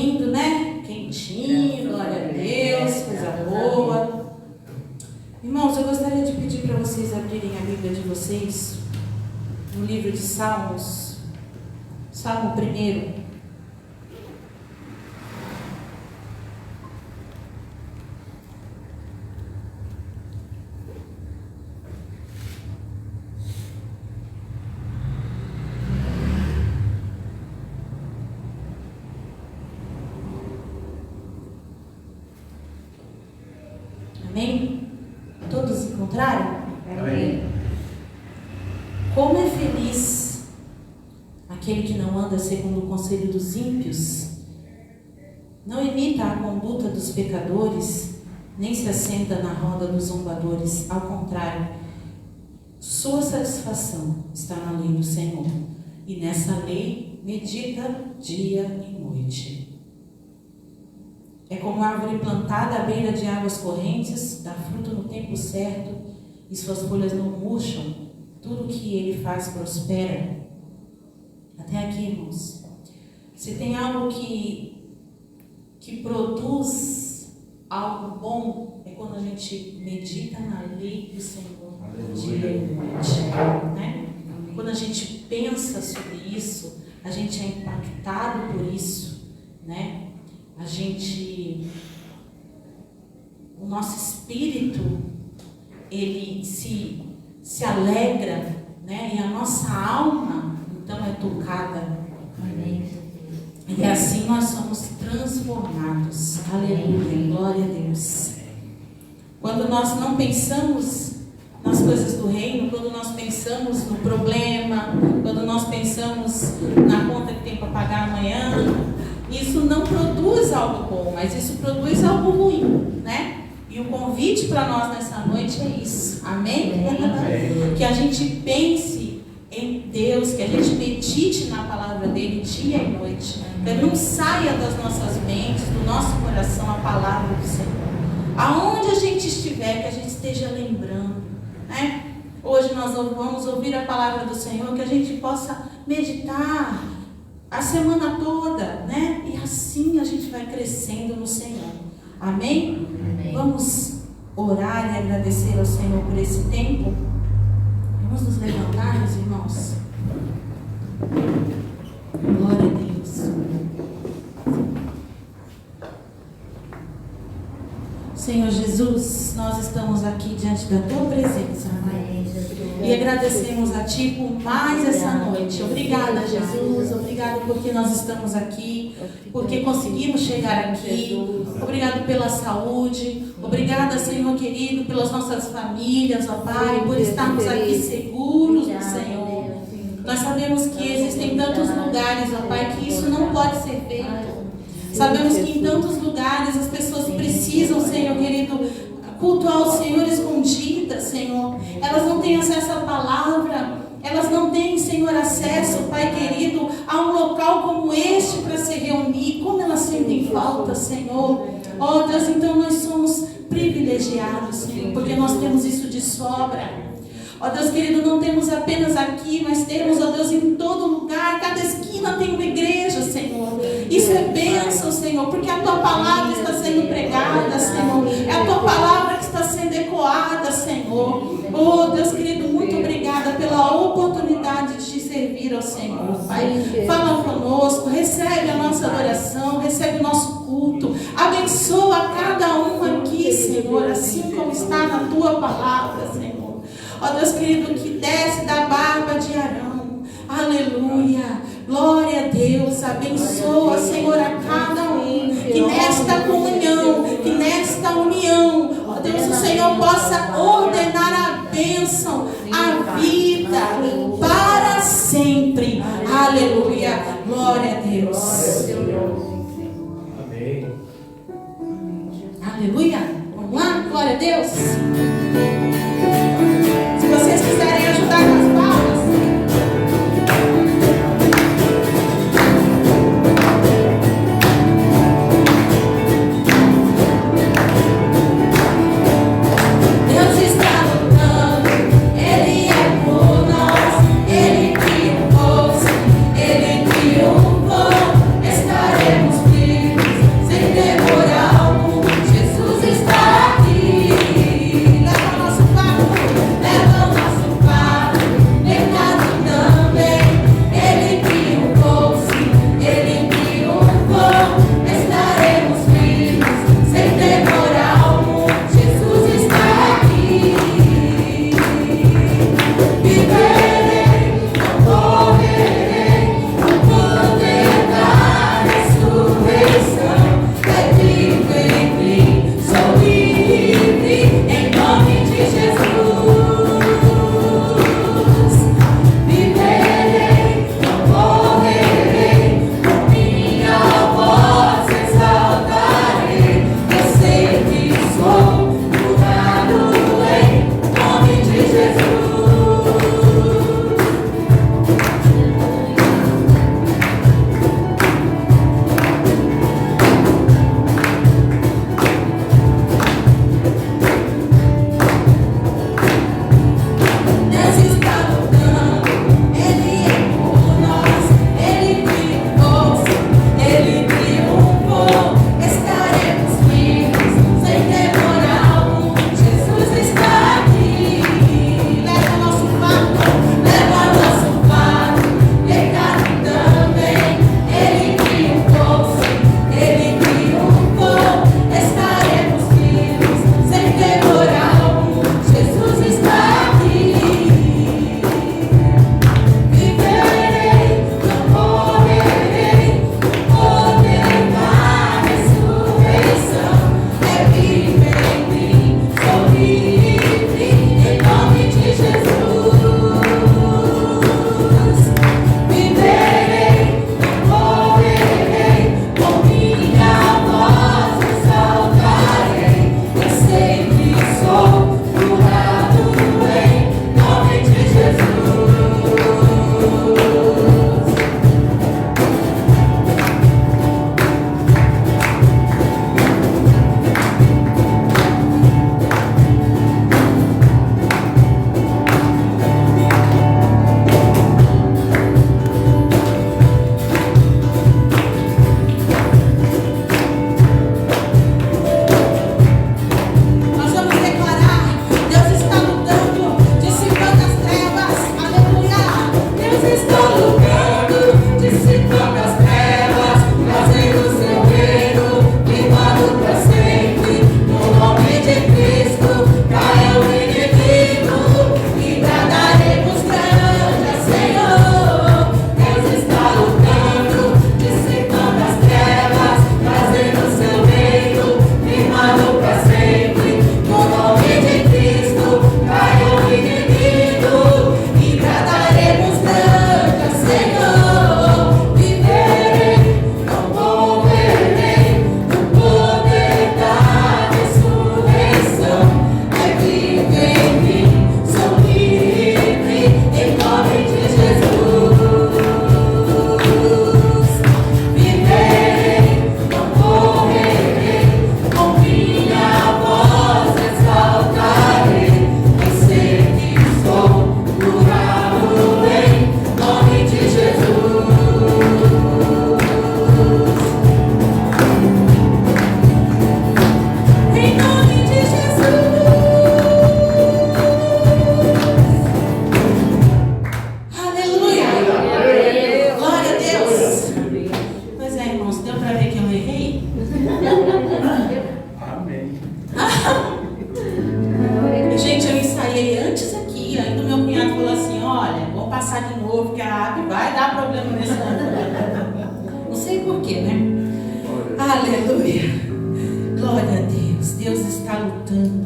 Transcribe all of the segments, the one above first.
lindo, né? Quentinho, glória a Deus, coisa boa. Irmãos, eu gostaria de pedir para vocês abrirem a Bíblia de vocês no livro de Salmos, Salmo 1. Amém? Todos encontraram? Amém. Como é feliz aquele que não anda segundo o conselho dos ímpios, não imita a conduta dos pecadores, nem se assenta na roda dos zombadores. Ao contrário, sua satisfação está na lei do Senhor, e nessa lei medita dia e noite. É como árvore plantada à beira de águas correntes, dá fruto no tempo certo, e suas folhas não murcham, tudo o que ele faz prospera. Até aqui, irmãos. Se tem algo que produz algo bom, é quando a gente medita na lei do Senhor dia e noite, né? Quando a gente pensa sobre isso, a gente é impactado por isso, né? O nosso espírito, ele se alegra, né? E a nossa alma, então, é tocada. Amém. E assim nós somos transformados. Aleluia, glória a Deus. Quando nós não pensamos nas coisas do reino, quando nós pensamos no problema, quando nós pensamos na conta que tem para pagar amanhã, isso não produz algo bom, mas isso produz algo ruim, né? E o convite para nós nessa noite é isso. Amém? Amém. Que a gente pense em Deus, que a gente medite na palavra dele dia e noite. Que não saia das nossas mentes, do nosso coração a palavra do Senhor. Aonde a gente estiver, que a gente esteja lembrando, né? Hoje nós vamos ouvir a palavra do Senhor, que a gente possa meditar a semana toda, né? E assim a gente vai crescendo no Senhor. Amém? Amém. Vamos orar e agradecer ao Senhor por esse tempo. Vamos nos levantar, meus irmãos. Glória a Deus. Senhor Jesus, nós estamos aqui diante da Tua presença, Amém. E agradecemos a Ti por mais essa noite. Obrigada, Jesus. Obrigado porque nós estamos aqui, porque conseguimos chegar aqui. Obrigado pela saúde. Obrigada, Senhor querido, pelas nossas famílias, ó Pai, por estarmos aqui seguros no Senhor. Nós sabemos que existem tantos lugares, ó Pai, que isso não pode ser feito. Sabemos que em tantos lugares as pessoas precisam, Senhor querido, cultuar o Senhor escondida, Senhor. Elas não têm acesso à palavra. Elas não têm, Senhor, acesso, Pai querido, a um local como este para se reunir. Como elas sentem falta, Senhor. Ó Deus, então nós somos privilegiados, Senhor, porque nós temos isso de sobra. Ó Deus querido, não temos apenas aqui, mas temos, ó Deus, em todo lugar. Cada esquina tem uma igreja, Senhor. Isso é bênção, Senhor, porque a Tua palavra está sendo pregada, Senhor. É a Tua palavra que está sendo ecoada, Senhor. Oh Deus querido, muito obrigada pela oportunidade de Te servir ao Senhor, Pai. Fala conosco, recebe a nossa adoração, recebe o nosso culto. Abençoa cada um aqui, Senhor, assim como está na Tua palavra, Senhor. Ó Deus querido, que desce da barba de Arão. Aleluia. Glória a Deus. Abençoa, Senhor, a cada um. Que nesta comunhão, que nesta união, ó Deus, o Senhor possa ordenar a bênção, a vida para sempre. Aleluia. Glória a Deus. Amém. Aleluia. Vamos lá? Glória a Deus. Se vocês quiserem ajudar com as palmas. Deus está lutando, Ele é por nós, Ele triunfou, Ele triunfou, esta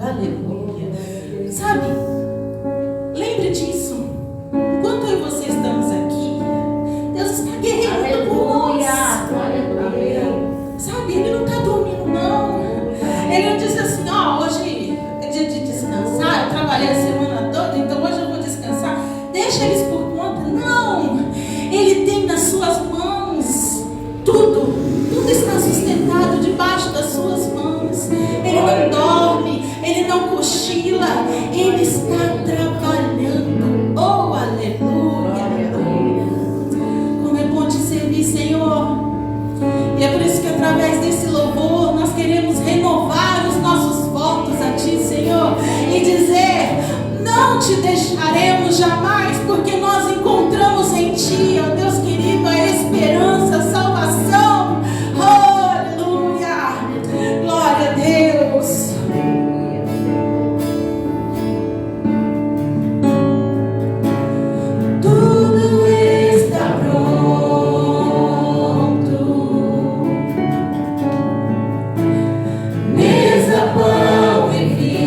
Aleluia. Sabe, lembre disso. Enquanto eu e você estamos aqui, Deus está guerreando por nós. Sabe, Ele não está dormindo, não. Ele não disse assim, ó, hoje é dia de descansar, eu trabalhei a semana toda, então hoje eu vou descansar. Deixa eles por conta. Não. Ele tem nas suas mãos tudo. Tudo está sustentado debaixo das suas mãos. Ele não dorme, Ele não cochila, Ele está trabalhando. Oh, aleluia. Como é bom te servir, Senhor. E é por isso que através desse louvor nós queremos renovar os nossos votos a Ti, Senhor, e dizer: não te deixaremos jamais, porque nós encontramos em Ti, ó Deus querido, a esperança, a salvação. Oh, aleluia. Glória a Deus. Tudo está pronto. Mesa, pão e vinho.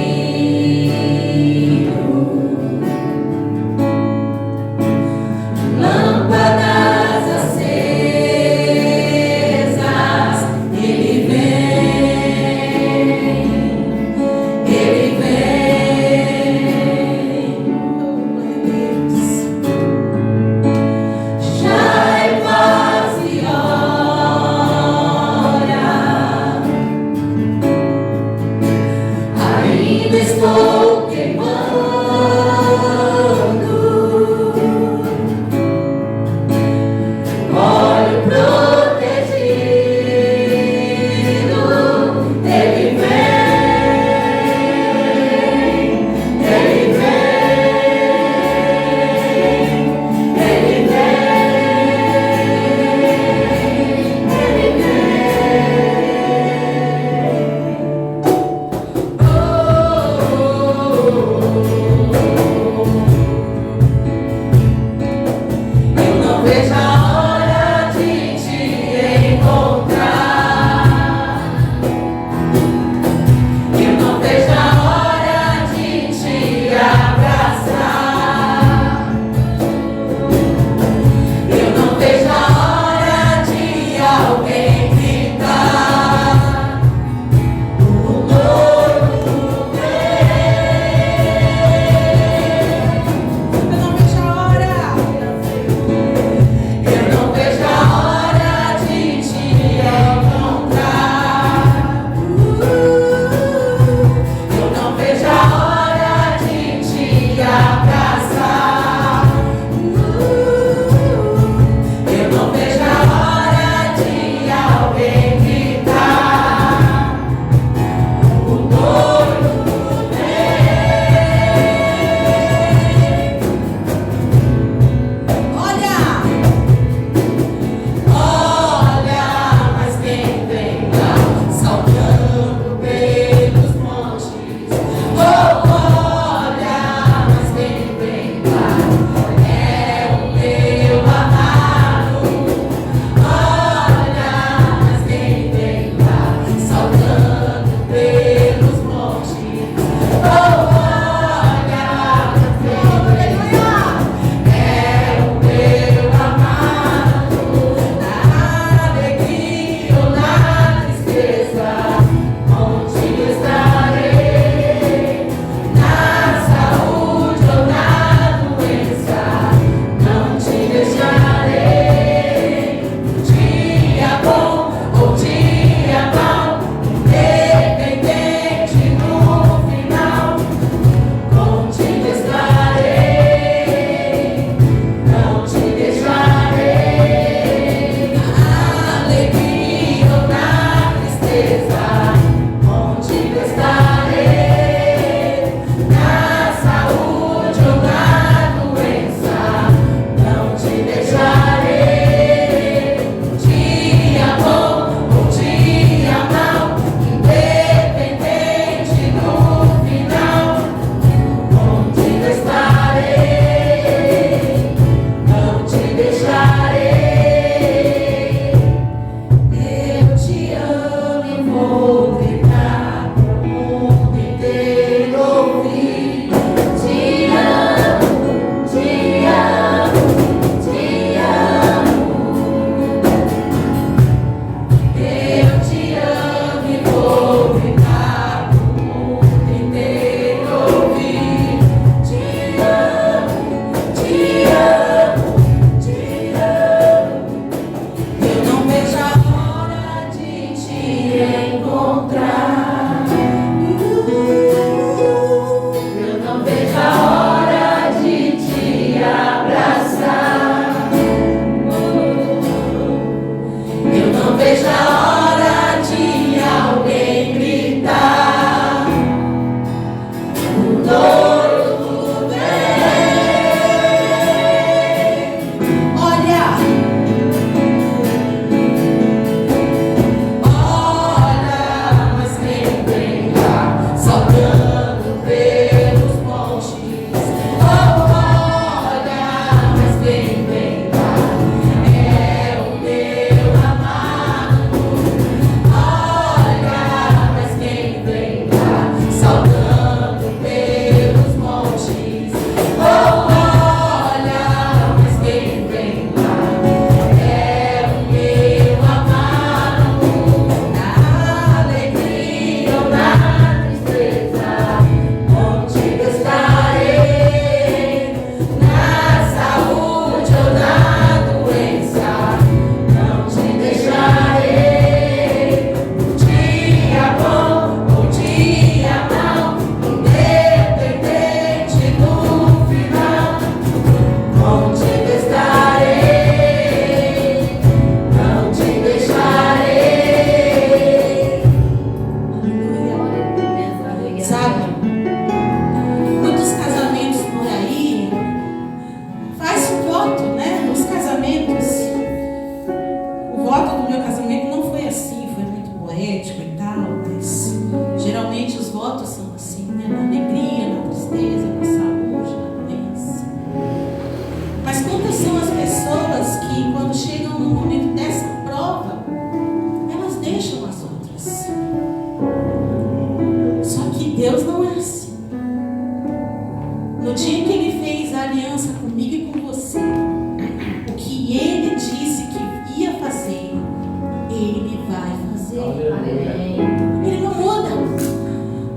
Ele não muda.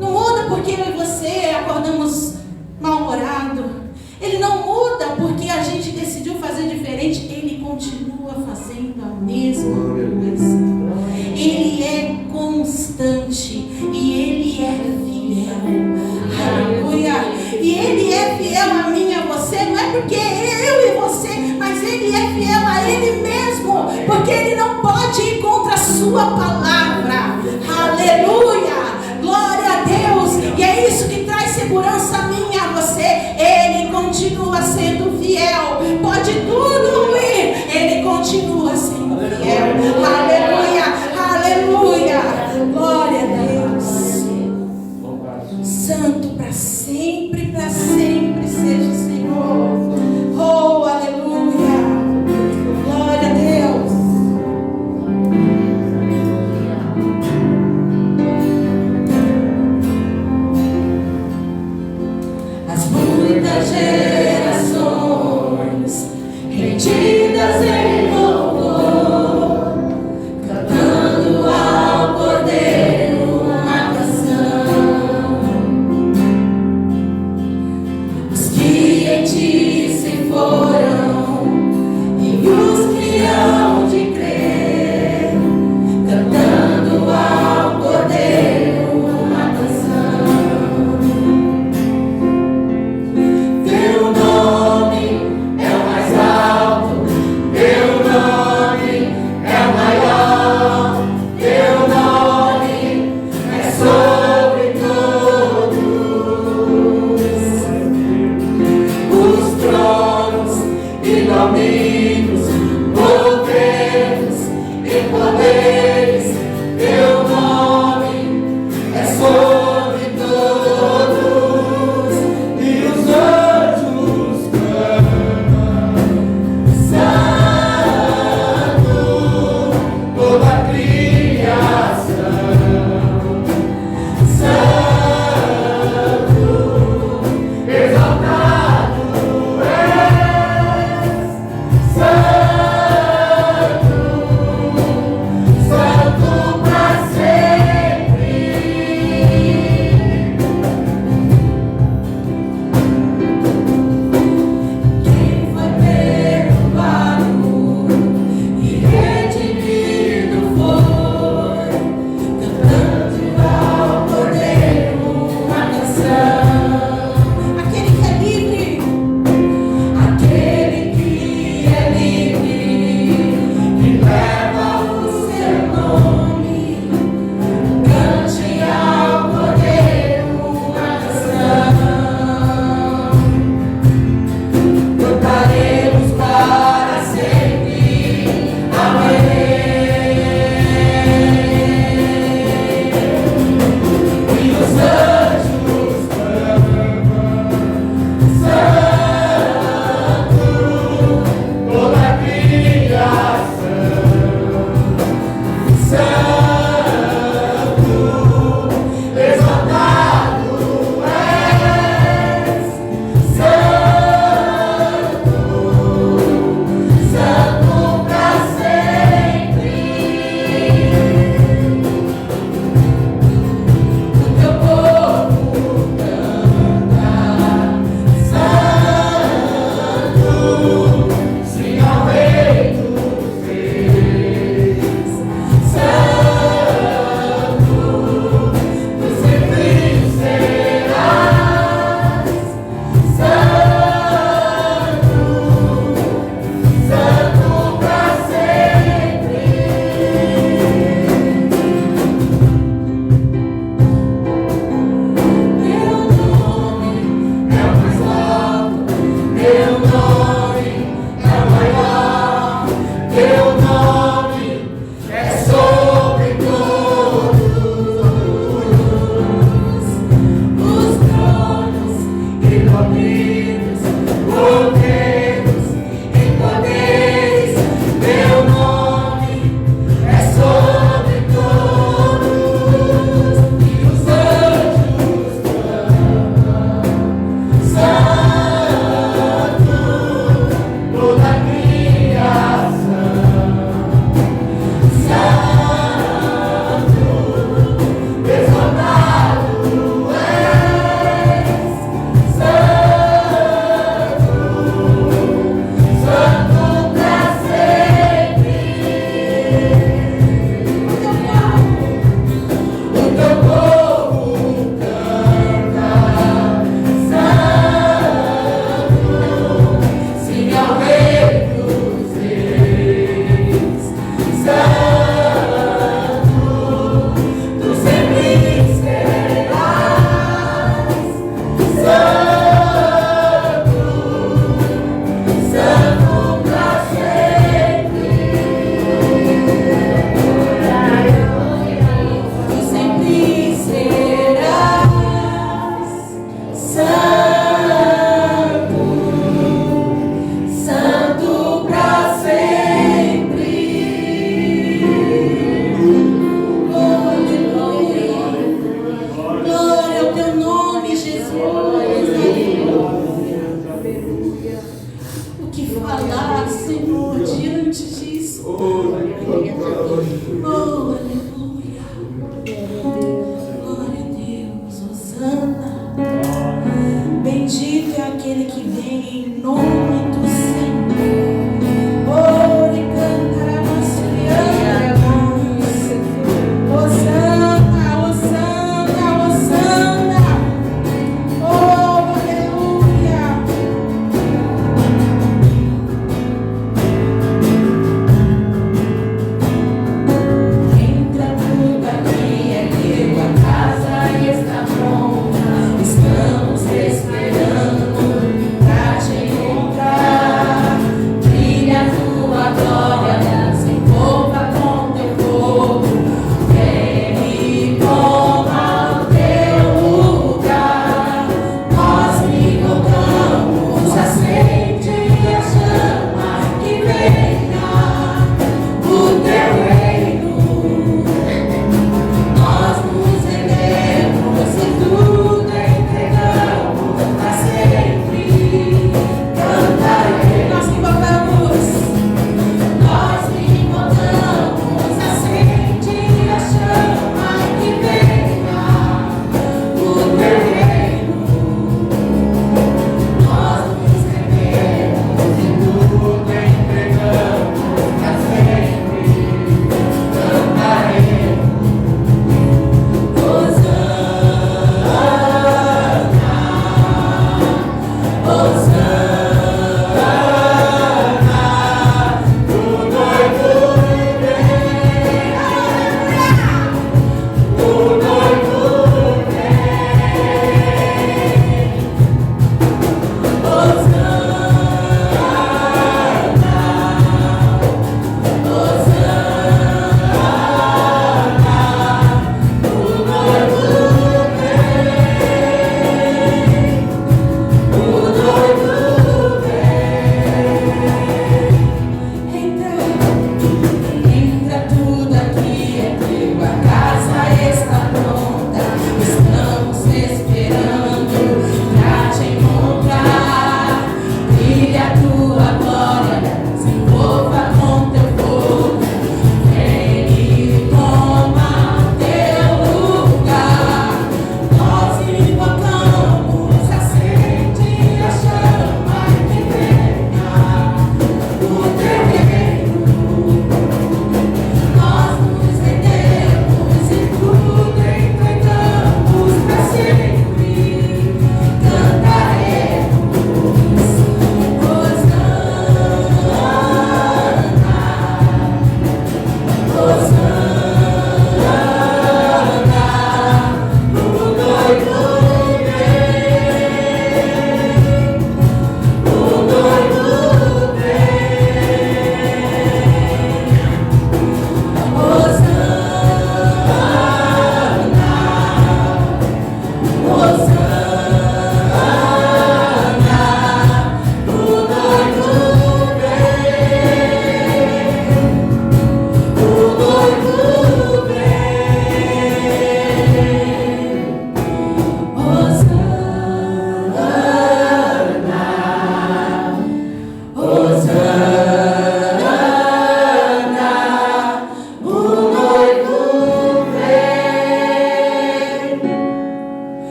Não muda porque eu e você acordamos mal-humorados. Ele não muda porque a gente decidiu fazer diferente. Ele continua fazendo a mesma coisa. Ele é constante e Ele é fiel. Aleluia. E Ele é fiel a mim e a você. Não é porque eu e você, mas Ele é fiel a Ele mesmo. Porque Ele não pode ir contra a sua palavra. Aleluia. Glória a Deus. E é isso que traz segurança a mim e a você. Ele continua sendo fiel. Pode tudo ruir, Ele continua sendo fiel. Aleluia. Aleluia. Glória a Deus. Santo para sempre seja o Senhor. Oh, aleluia. Glória a Deus. As muitas gerações rendidas em louvor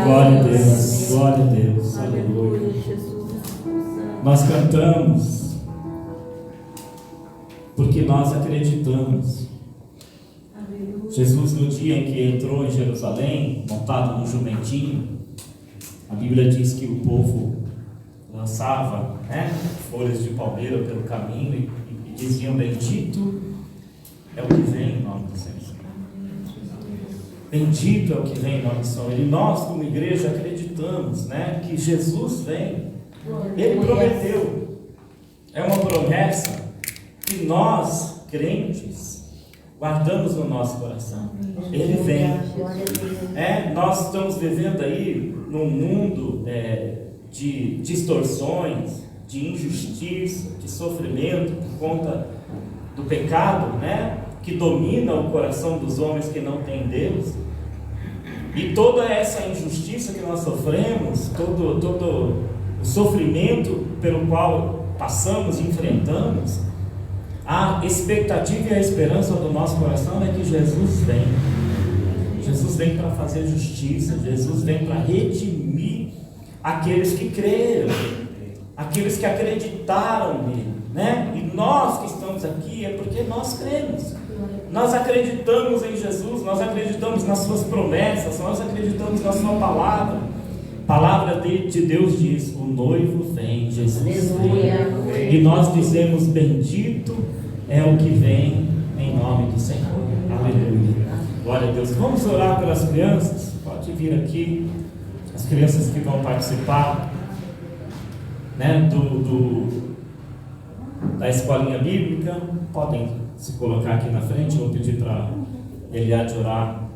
Glória a Deus, glória a Deus, aleluia. Nós cantamos porque nós acreditamos. Jesus, no dia em que entrou em Jerusalém, montado no jumentinho, a Bíblia diz que o povo lançava folhas de palmeira pelo caminho e diziam: bendito é o que vem em nome do Senhor. Bendito é o que vem em nome do Senhor. E nós, como igreja, acreditamos que Jesus vem. Ele prometeu. É uma promessa que nós, crentes, guardamos no nosso coração. Ele vem. Nós estamos vivendo aí num mundo de distorções, de injustiça, de sofrimento por conta do pecado, que domina o coração dos homens que não têm Deus. E toda essa injustiça que nós sofremos, todo o sofrimento pelo qual passamos e enfrentamos, a expectativa e a esperança do nosso coração é que Jesus vem. Jesus vem para fazer justiça, Jesus vem para redimir aqueles que creram. aqueles que acreditaram nele, né? E nós que estamos aqui é porque nós cremos. Nós acreditamos em Jesus, nós acreditamos nas suas promessas, nós acreditamos na sua palavra. A palavra de Deus diz: o noivo vem, Jesus vem. E nós dizemos: bendito é o que vem em nome do Senhor. Aleluia. Glória a Deus. Vamos orar pelas crianças? Pode vir aqui. As crianças que vão participar, né, da escolinha bíblica, podem se colocar aqui na frente. Eu vou pedir para Eliade orar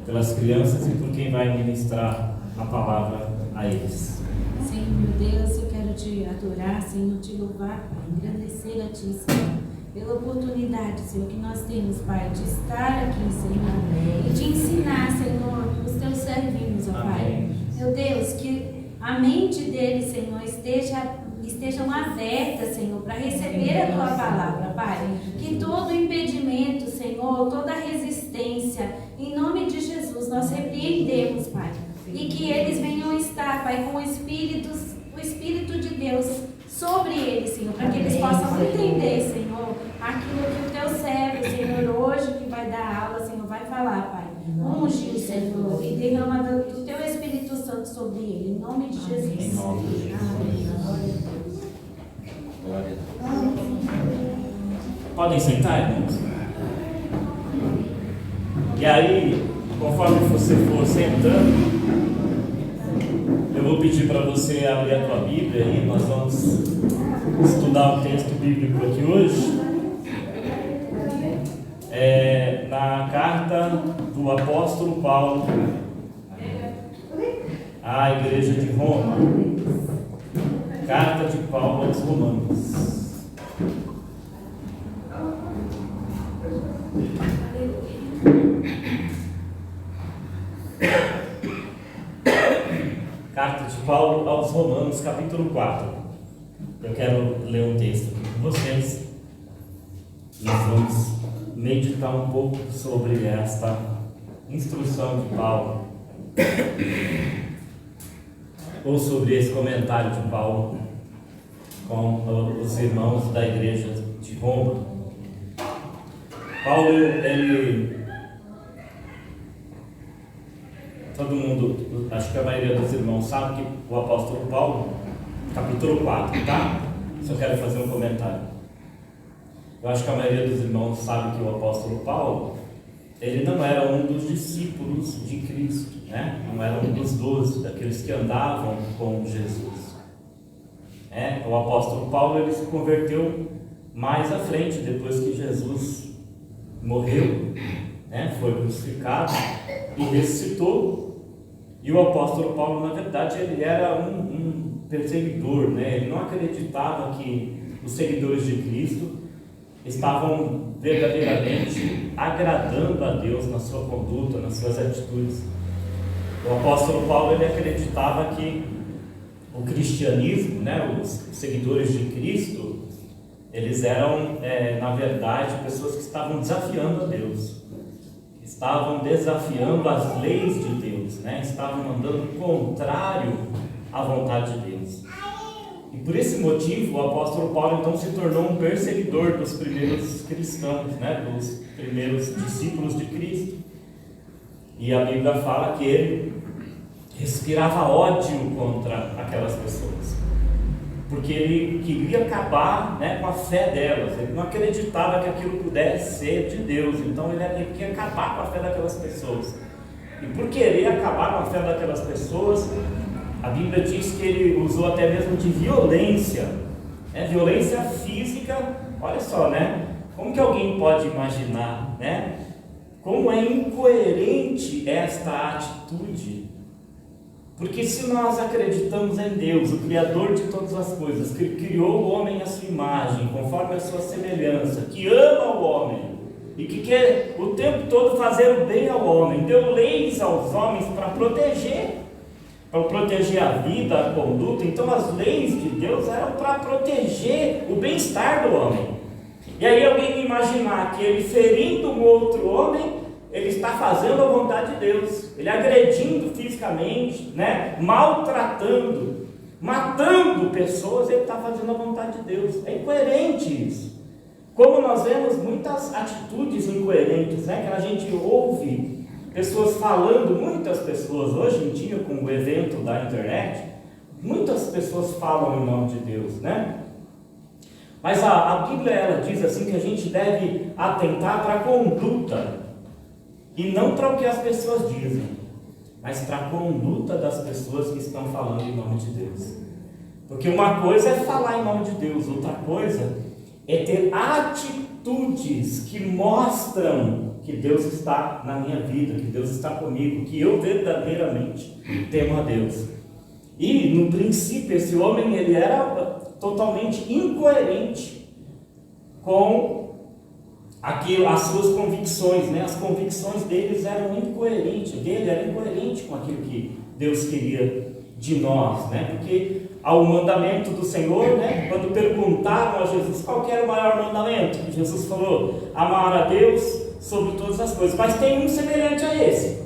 pelas crianças e por quem vai ministrar a palavra a eles. Senhor, meu Deus, eu quero te adorar, Senhor, te louvar, Pai, engrandecer a ti, Senhor, pela oportunidade, Senhor, que nós temos, Pai, de estar aqui, Senhor, e de ensinar, Senhor, os teus servinhos, ó Pai. Meu Deus, que a mente deles, Senhor, estejam abertas, Senhor, para receber a tua palavra, Pai. Que todo impedimento, Senhor, toda resistência, em nome de Jesus, nós repreendemos, Pai. E que eles venham estar, Pai, com o Espírito de Deus sobre eles, Senhor, para que eles possam entender, Senhor, aquilo que o teu servo, Senhor, hoje que vai dar aula, Senhor, vai falar, Pai. Unge, Senhor, e derrama do teu Espírito Santo sobre ele, em nome de Jesus. Em nome de Jesus. Amém. Glória a Deus. Podem sentar, irmãos? E aí, conforme você for sentando, eu vou pedir para você abrir a tua Bíblia e nós vamos estudar o texto bíblico aqui hoje. Na carta do apóstolo Paulo à igreja de Roma. Carta de Paulo aos Romanos. Carta de Paulo aos Romanos, capítulo 4. Eu quero ler um texto aqui com vocês. Nós vamos meditar um pouco sobre esta instrução de Paulo, ou sobre esse comentário de Paulo com os irmãos da igreja de Roma. Paulo, todo mundo, acho que a maioria dos irmãos sabe que o apóstolo Paulo, capítulo 4, tá? Só quero fazer um comentário. Eu acho que a maioria dos irmãos sabe que o apóstolo Paulo, ele não era um dos discípulos de Cristo, né? Não era um dos 12, daqueles que andavam com Jesus. O apóstolo Paulo, ele se converteu mais à frente, depois que Jesus morreu, né? Foi crucificado e ressuscitou. E o apóstolo Paulo, na verdade, ele era um perseguidor, né? Ele não acreditava que os seguidores de Cristo estavam verdadeiramente agradando a Deus na sua conduta, nas suas atitudes. O apóstolo Paulo, ele acreditava que o cristianismo, né, os seguidores de Cristo, eles eram, na verdade, pessoas que estavam desafiando a Deus, estavam desafiando as leis de Deus, né, estavam andando contrário à vontade de Deus. E por esse motivo, o apóstolo Paulo então se tornou um perseguidor dos primeiros cristãos, né, dos primeiros discípulos de Cristo. E a Bíblia fala que ele respirava ódio contra aquelas pessoas, porque ele queria acabar, né, com a fé delas. Ele não acreditava que aquilo pudesse ser de Deus, então ele queria acabar com a fé daquelas pessoas. E por querer acabar com a fé daquelas pessoas, a Bíblia diz que ele usou até mesmo de violência, né? Violência física. Olha só, né? Como que alguém pode imaginar, né? Como é incoerente esta atitude? Porque se nós acreditamos em Deus, o Criador de todas as coisas, que criou o homem à sua imagem, conforme a sua semelhança, que ama o homem e que quer o tempo todo fazer o bem ao homem, deu leis aos homens para proteger a vida, a conduta. Então as leis de Deus eram para proteger o bem-estar do homem. E aí alguém imaginar que ele ferindo um outro homem, ele está fazendo a vontade de Deus, ele agredindo fisicamente, né? maltratando matando pessoas, ele está fazendo a vontade de Deus. É incoerente isso. Como nós vemos muitas atitudes incoerentes, né? Que a gente ouve pessoas falando, muitas pessoas, hoje em dia, com o evento da internet, muitas pessoas falam em nome de Deus, né? Mas a Bíblia, ela diz assim que a gente deve atentar para a conduta, e não para o que as pessoas dizem, mas para a conduta das pessoas que estão falando em nome de Deus. Porque uma coisa é falar em nome de Deus, outra coisa é ter atitudes que mostram que Deus está na minha vida, que Deus está comigo, que eu verdadeiramente temo a Deus. E no princípio esse homem, ele era totalmente incoerente com as suas convicções, né? As convicções dele eram incoerentes com aquilo que Deus queria de nós, né? Porque ao mandamento do Senhor, né? Quando perguntaram a Jesus qual que era o maior mandamento, Jesus falou: amar a Deus sobre todas as coisas, mas tem um semelhante a esse.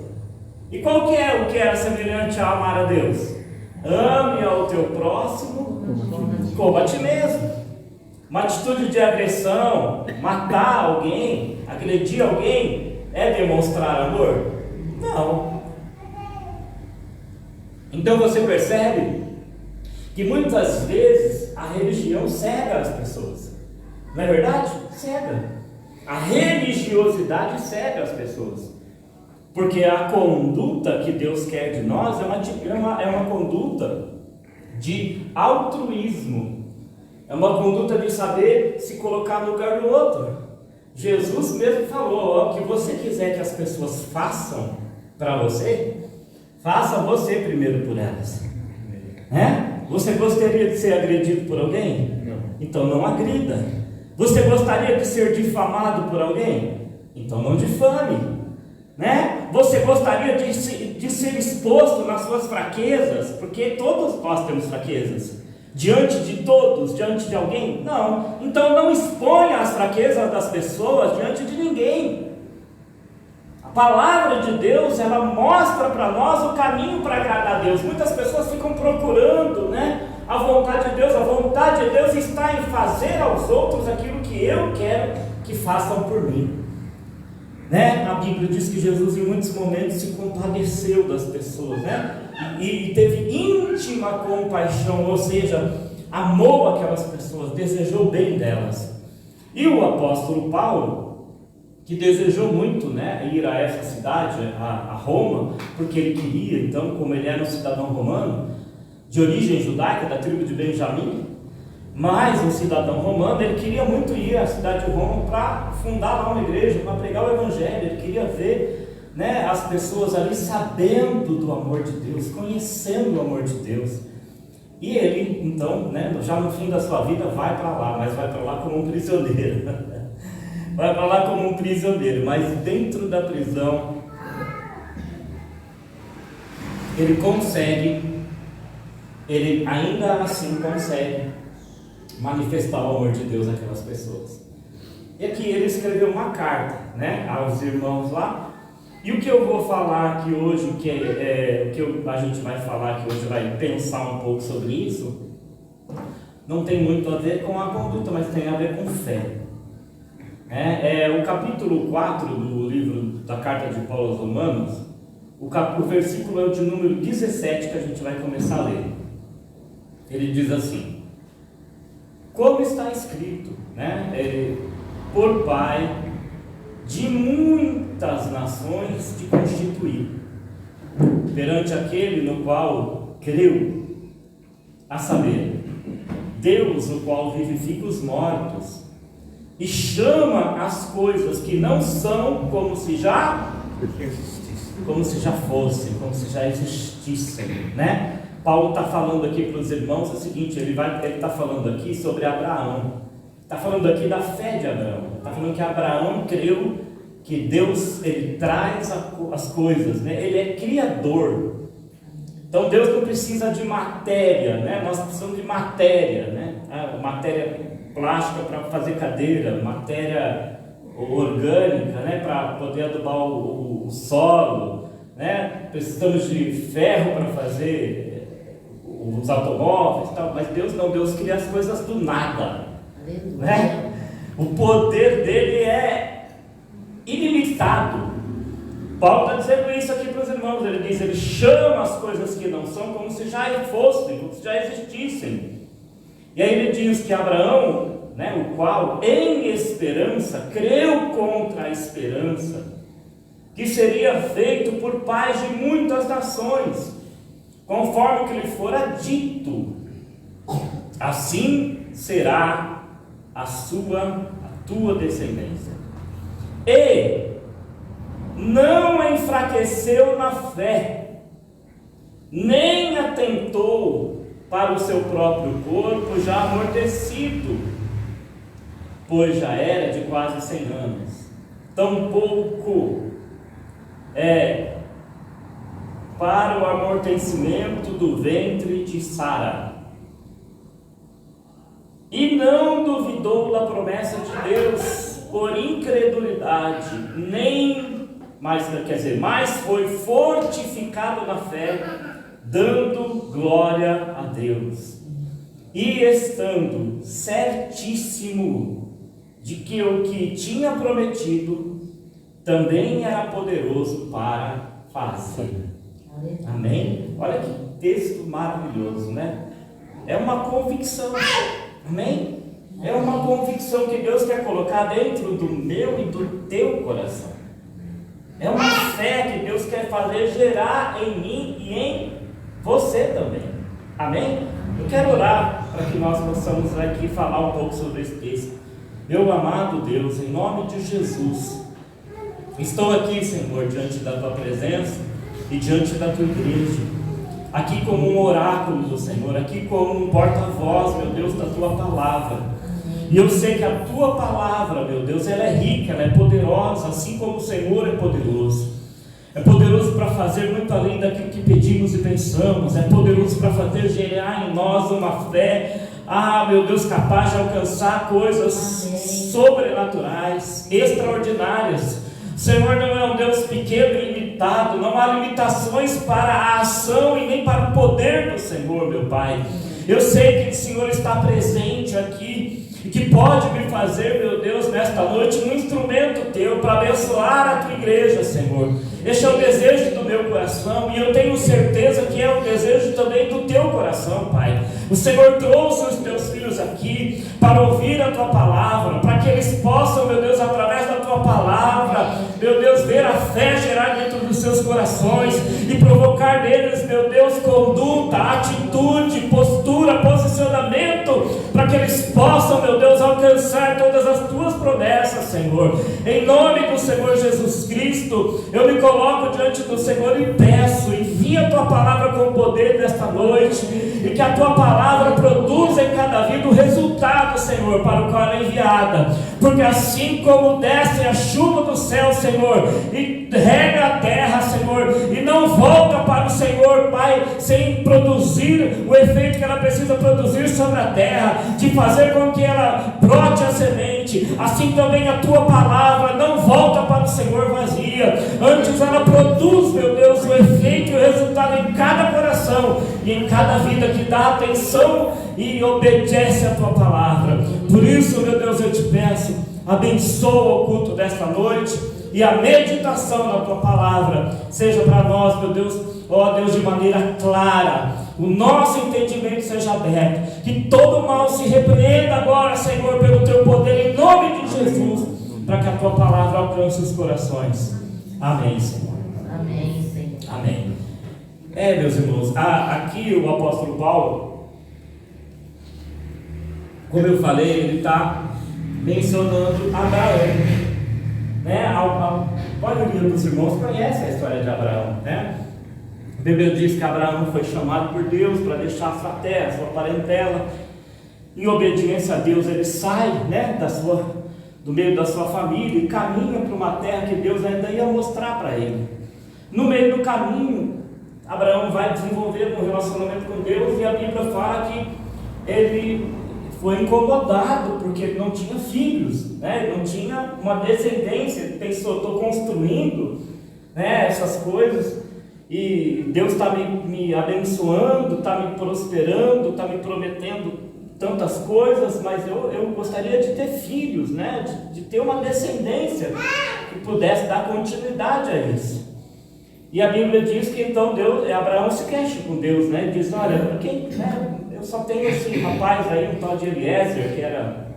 E qual que é o que era semelhante a amar a Deus? Ame ao teu próximo como a ti mesmo. Uma atitude de agressão, matar alguém, agredir alguém, é demonstrar amor? Não. Então você percebe que muitas vezes a religião cega as pessoas. Não é verdade? Cega. A religiosidade cega as pessoas. Porque a conduta que Deus quer de nós é uma conduta de altruísmo. É uma conduta de saber se colocar no lugar do outro. Jesus mesmo falou: o que você quiser que as pessoas façam para você, faça você primeiro por elas. Você gostaria de ser agredido por alguém? Não. Então não agrida. Você gostaria de ser difamado por alguém? Então não difame. Você gostaria de ser exposto nas suas fraquezas? Porque todos nós temos fraquezas. Diante de todos, diante de alguém? Não. Então não exponha as fraquezas das pessoas diante de ninguém. A palavra de Deus, ela mostra para nós o caminho para agradar a Deus. Muitas pessoas ficam procurando, a vontade de Deus. A vontade de Deus está em fazer aos outros aquilo que eu quero que façam por mim. A Bíblia diz que Jesus em muitos momentos se compadeceu das pessoas, e teve íntima compaixão, ou seja, amou aquelas pessoas, desejou bem delas. E o apóstolo Paulo, que desejou muito, ir a essa cidade, a Roma, porque ele queria, então, como ele era um cidadão romano, de origem judaica, da tribo de Benjamim, mas um cidadão romano, ele queria muito ir à cidade de Roma para fundar lá uma igreja, para pregar o evangelho. Ele queria ver, as pessoas ali sabendo do amor de Deus, conhecendo o amor de Deus. E ele, então, já no fim da sua vida, vai para lá, mas vai para lá como um prisioneiro. Vai para lá como um prisioneiro, mas dentro da prisão, ele ainda assim consegue manifestar o amor de Deus àquelas pessoas. E aqui ele escreveu uma carta, aos irmãos lá. E o que eu vou falar aqui hoje, o que a gente vai falar aqui hoje, vai pensar um pouco sobre isso, não tem muito a ver com a conduta, mas tem a ver com fé. O capítulo 4 do livro da carta de Paulo aos Romanos, o versículo é o de número 17 que a gente vai começar a ler. Ele diz assim: como está escrito, por Pai de muitas nações te constituí, perante aquele no qual creu, a saber, Deus, o qual vivifica os mortos e chama as coisas que não são como se já fossem, como se já existissem, Paulo está falando aqui para os irmãos o seguinte: ele está falando aqui sobre Abraão, está falando aqui da fé de Abraão, está falando que Abraão creu que Deus, ele traz as coisas, ele é criador. Então Deus não precisa de matéria, nós precisamos de matéria, matéria plástica para fazer cadeira, matéria orgânica, para poder adubar o solo, precisamos de ferro para fazer os automóveis e tal, mas Deus não, Deus cria as coisas do nada, né? O poder dele é ilimitado. Paulo está dizendo isso aqui para os irmãos, ele diz, ele chama as coisas que não são como se já fossem, como se já existissem. E aí ele diz que Abraão, né, o qual em esperança creu contra a esperança, que seria feito por pai de muitas nações, conforme o que lhe fora dito, assim será a tua descendência. E não enfraqueceu na fé, nem atentou para o seu próprio corpo já amortecido, pois já era de quase 100 anos, tampouco para o amortecimento do ventre de Sara, e não duvidou da promessa de Deus por incredulidade, mas foi fortificado na fé, dando glória a Deus, e estando certíssimo de que o que tinha prometido também era poderoso para fazer. Amém? Olha que texto maravilhoso, né? É uma convicção. Amém? É uma convicção que Deus quer colocar dentro do meu e do teu coração. É uma fé que Deus quer fazer gerar em mim e em você também. Amém? Eu quero orar para que nós possamos aqui falar um pouco sobre esse texto. Meu amado Deus, em nome de Jesus, estou aqui, Senhor, diante da tua presença e diante da tua igreja, aqui como um oráculo do Senhor, aqui como um porta-voz, meu Deus, da tua palavra. E eu sei que a tua palavra, meu Deus, ela é rica, ela é poderosa, assim como o Senhor é poderoso. É poderoso para fazer muito além daquilo que pedimos e pensamos. É poderoso para fazer gerar em nós uma fé, meu Deus, capaz de alcançar coisas sobrenaturais, extraordinárias. O Senhor não é um Deus pequeno e limitado. Não há limitações para a ação e nem para o poder do Senhor, meu Pai. Eu sei que o Senhor está presente aqui e que pode me fazer, meu Deus, nesta noite um instrumento teu para abençoar a tua igreja, Senhor. Este é o desejo do meu coração, e eu tenho certeza que é o desejo também do teu coração, Pai. O Senhor trouxe os teus filhos aqui para ouvir a tua palavra, para que eles possam, meu Deus, através da tua palavra, meu Deus, ver a fé gerar dentro dos seus corações e provocar neles, meu Deus, conduta, atitude, postura, posicionamento, para que eles possam, meu Deus, alcançar todas as tuas promessas, Senhor. Em nome do Senhor Jesus Cristo, eu me coloco diante do Senhor e peço, envia a tua palavra com poder nesta noite, e que a tua palavra produza em cada vida o resultado, Senhor, para o qual ela é enviada. Porque assim como desce a chuva do céu, Senhor, e rega a terra, Senhor, e não volta para o Senhor, Pai, sem produzir o efeito que ela precisa produzir sobre a terra, de fazer com que ela brote a semente, assim também a tua palavra não volta para o Senhor vazia, antes ela produz, meu Deus, o efeito e o resultado em cada coração e em cada vida que dá atenção e obedece a tua palavra. Por isso, meu Deus, eu te peço, abençoa o culto desta noite e a meditação na tua palavra seja para nós, meu Deus, ó Deus, de maneira clara, o nosso entendimento seja aberto, que todo mal se repreenda agora, Senhor, pelo teu poder, em nome de Jesus, para que a tua palavra alcance os corações. Amém, Senhor. Amém, Senhor. Amém. Meus irmãos, aqui o apóstolo Paulo, como eu falei, ele está mencionando Abraão, né? A maioria dos irmãos conhece a história de Abraão, né? A Bíblia diz que Abraão foi chamado por Deus para deixar sua terra, sua parentela. Em obediência a Deus, ele sai, né, do meio da sua família e caminha para uma terra que Deus ainda ia mostrar para ele. No meio do caminho, Abraão vai desenvolver um relacionamento com Deus, e a Bíblia fala que ele foi incomodado porque ele não tinha filhos, né? Ele não tinha uma descendência. Ele pensou, estou construindo, né, essas coisas, e Deus está me abençoando, está me prosperando, está me prometendo tantas coisas, mas eu gostaria de ter filhos, né? De ter uma descendência que pudesse dar continuidade a isso. E a Bíblia diz que então Abraão se queixa com Deus, né? Ele diz: olha, eu só tenho esse rapaz aí, um tal de Eliezer, que era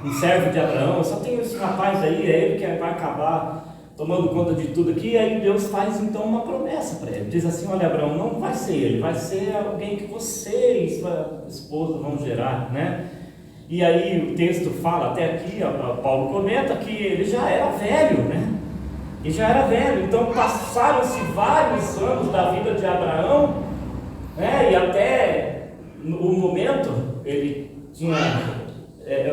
um servo de Abraão, eu só tenho esse rapaz aí, é ele que vai acabar tomando conta de tudo aqui. E aí Deus faz então uma promessa para ele, diz assim: olha, Abraão, não vai ser ele, vai ser alguém que você e sua esposa vão gerar, né? E aí o texto fala, até aqui, Paulo comenta que ele já era velho, né? E já era velho, então passaram-se vários anos da vida de Abraão, né? E até o momento, ele tinha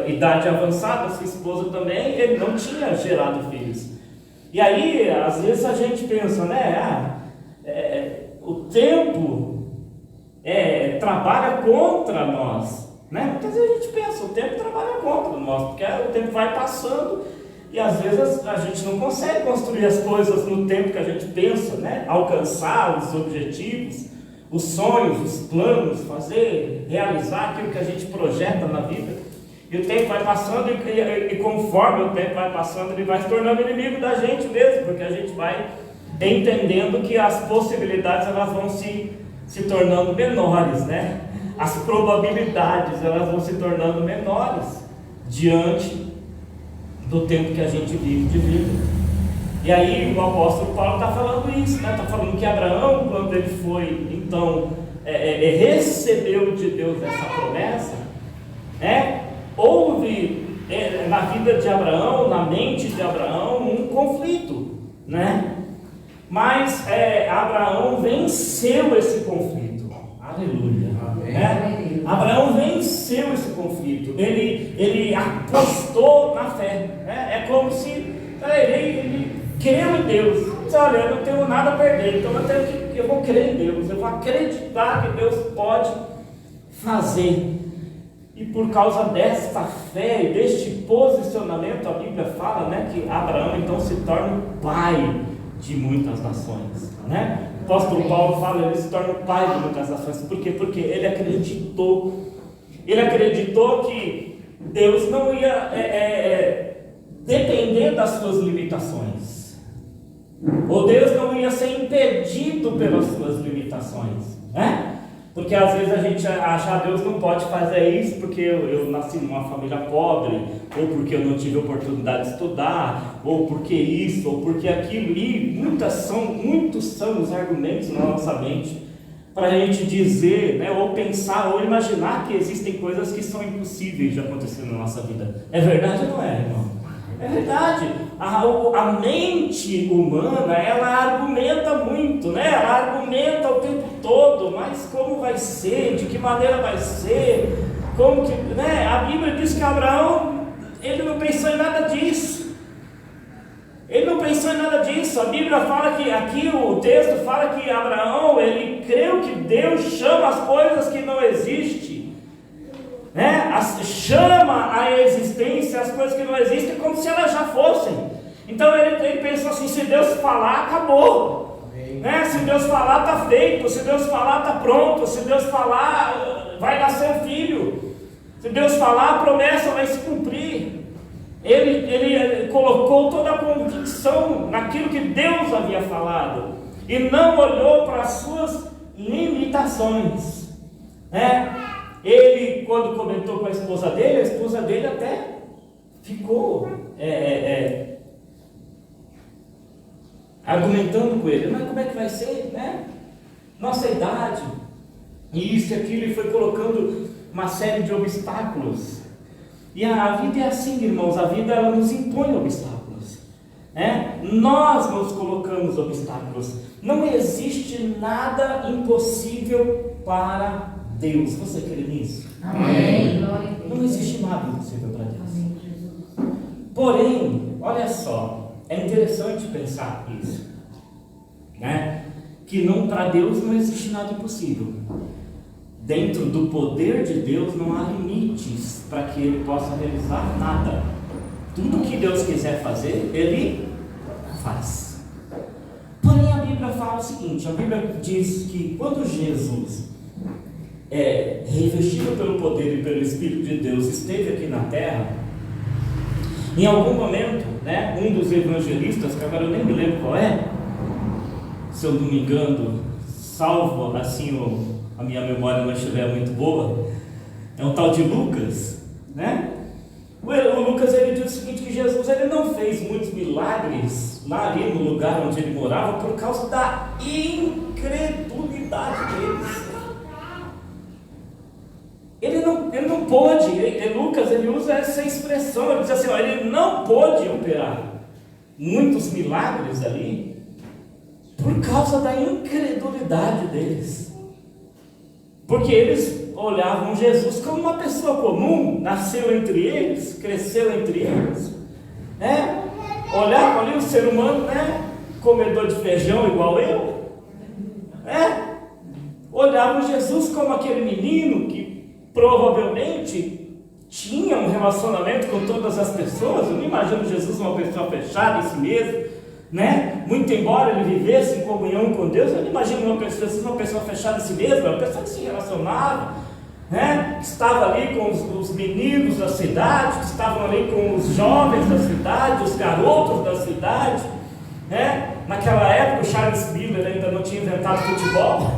idade avançada, sua esposa também, ele não tinha gerado filhos. E aí, às vezes a gente pensa, né? O tempo trabalha contra nós, né? Muitas vezes a gente pensa, o tempo trabalha contra nós, porque o tempo vai passando e às vezes a gente não consegue construir as coisas no tempo que a gente pensa, né? Alcançar os objetivos, os sonhos, os planos, realizar aquilo que a gente projeta na vida. E o tempo vai passando e conforme o tempo vai passando, ele vai se tornando inimigo da gente mesmo, porque a gente vai entendendo que as possibilidades elas vão se tornando menores, né? As probabilidades elas vão se tornando menores diante do tempo que a gente vive de vida. E aí o apóstolo Paulo está falando isso, né? Está falando que Abraão, quando ele foi, então, recebeu de Deus essa promessa, né? Houve na vida de Abraão, na mente de Abraão, um conflito, né? Mas Abraão venceu esse conflito. Aleluia. Né? Abraão venceu esse conflito. Ele apostou na fé, né? É como se ele creu em Deus. Disse: olha, eu não tenho nada a perder, então eu vou crer em Deus, eu vou acreditar que Deus pode fazer. E por causa desta fé e deste posicionamento, a Bíblia fala, né, que Abraão então se torna o pai de muitas nações, né? O apóstolo Paulo fala, ele se torna o pai de muitas nações. Por quê? Porque ele acreditou que Deus não ia depender das suas limitações, ou Deus não ia ser impedido pelas suas limitações, né? Porque às vezes a gente acha: Deus não pode fazer isso porque eu nasci numa família pobre, ou porque eu não tive oportunidade de estudar, ou porque isso, ou porque aquilo. E muitos são os argumentos na nossa mente para a gente dizer, né, ou pensar, ou imaginar que existem coisas que são impossíveis de acontecer na nossa vida. É verdade ou não é, irmão? É verdade. A mente humana, ela argumenta muito, né? Ela argumenta o tempo todo, mas como vai ser, de que maneira vai ser, como que, né? A Bíblia diz que Abraão, ele não pensou em nada disso. Ele não pensou em nada disso. A Bíblia fala que, aqui o texto fala que Abraão, ele creu que Deus chama as coisas que não existem, né? Chama a existência as coisas que não existem como se elas já fossem. Então ele pensou assim: se Deus falar, acabou, né? Se Deus falar, está feito. Se Deus falar, está pronto. Se Deus falar, vai nascer um filho. Se Deus falar, a promessa vai se cumprir. Ele colocou toda a convicção naquilo que Deus havia falado e não olhou para as suas limitações, né? Ele, quando comentou com a esposa dele até ficou argumentando com ele: mas como é que vai ser, né? Nossa idade, e isso e aquilo, e foi colocando uma série de obstáculos. E a vida é assim, irmãos, a vida ela nos impõe obstáculos, né? Nós nos colocamos obstáculos. Não existe nada impossível para Deus. Você crê nisso? Amém. Não existe nada impossível para Deus. Porém, olha só, é interessante pensar isso, né? Que para Deus não existe nada impossível. Dentro do poder de Deus não há limites para que Ele possa realizar nada. Tudo que Deus quiser fazer, Ele faz. Porém a Bíblia fala o o seguinte: a Bíblia diz que quando Jesus, revestido pelo poder e pelo Espírito de Deus, esteve aqui na terra, em algum momento, né, um dos evangelistas, que agora eu nem me lembro qual é, se eu não me engano, salvo assim a minha memória não estiver muito boa, é um tal de Lucas, né? O Lucas, ele diz o seguinte, que Jesus, ele não fez muitos milagres lá ali no lugar onde ele morava por causa da incredulidade deles. Ele não pôde, Lucas, ele usa essa expressão, ele diz assim, ele não pôde operar muitos milagres ali por causa da incredulidade deles. Porque eles olhavam Jesus como uma pessoa comum, nasceu entre eles, cresceu entre eles, né? Olhavam ali o ser humano, né? Comedor de feijão igual eu, né? Olhavam Jesus como aquele menino que provavelmente tinha um relacionamento com todas as pessoas. Eu não imagino Jesus uma pessoa fechada em si mesmo, né? Muito embora ele vivesse em comunhão com Deus, eu não imagino Jesus uma pessoa fechada em si mesmo, uma pessoa que se relacionava, né? Que estava ali com os meninos da cidade, que estavam ali com os jovens da cidade, os garotos da cidade, né? Naquela época o Charles Miller ainda não tinha inventado futebol,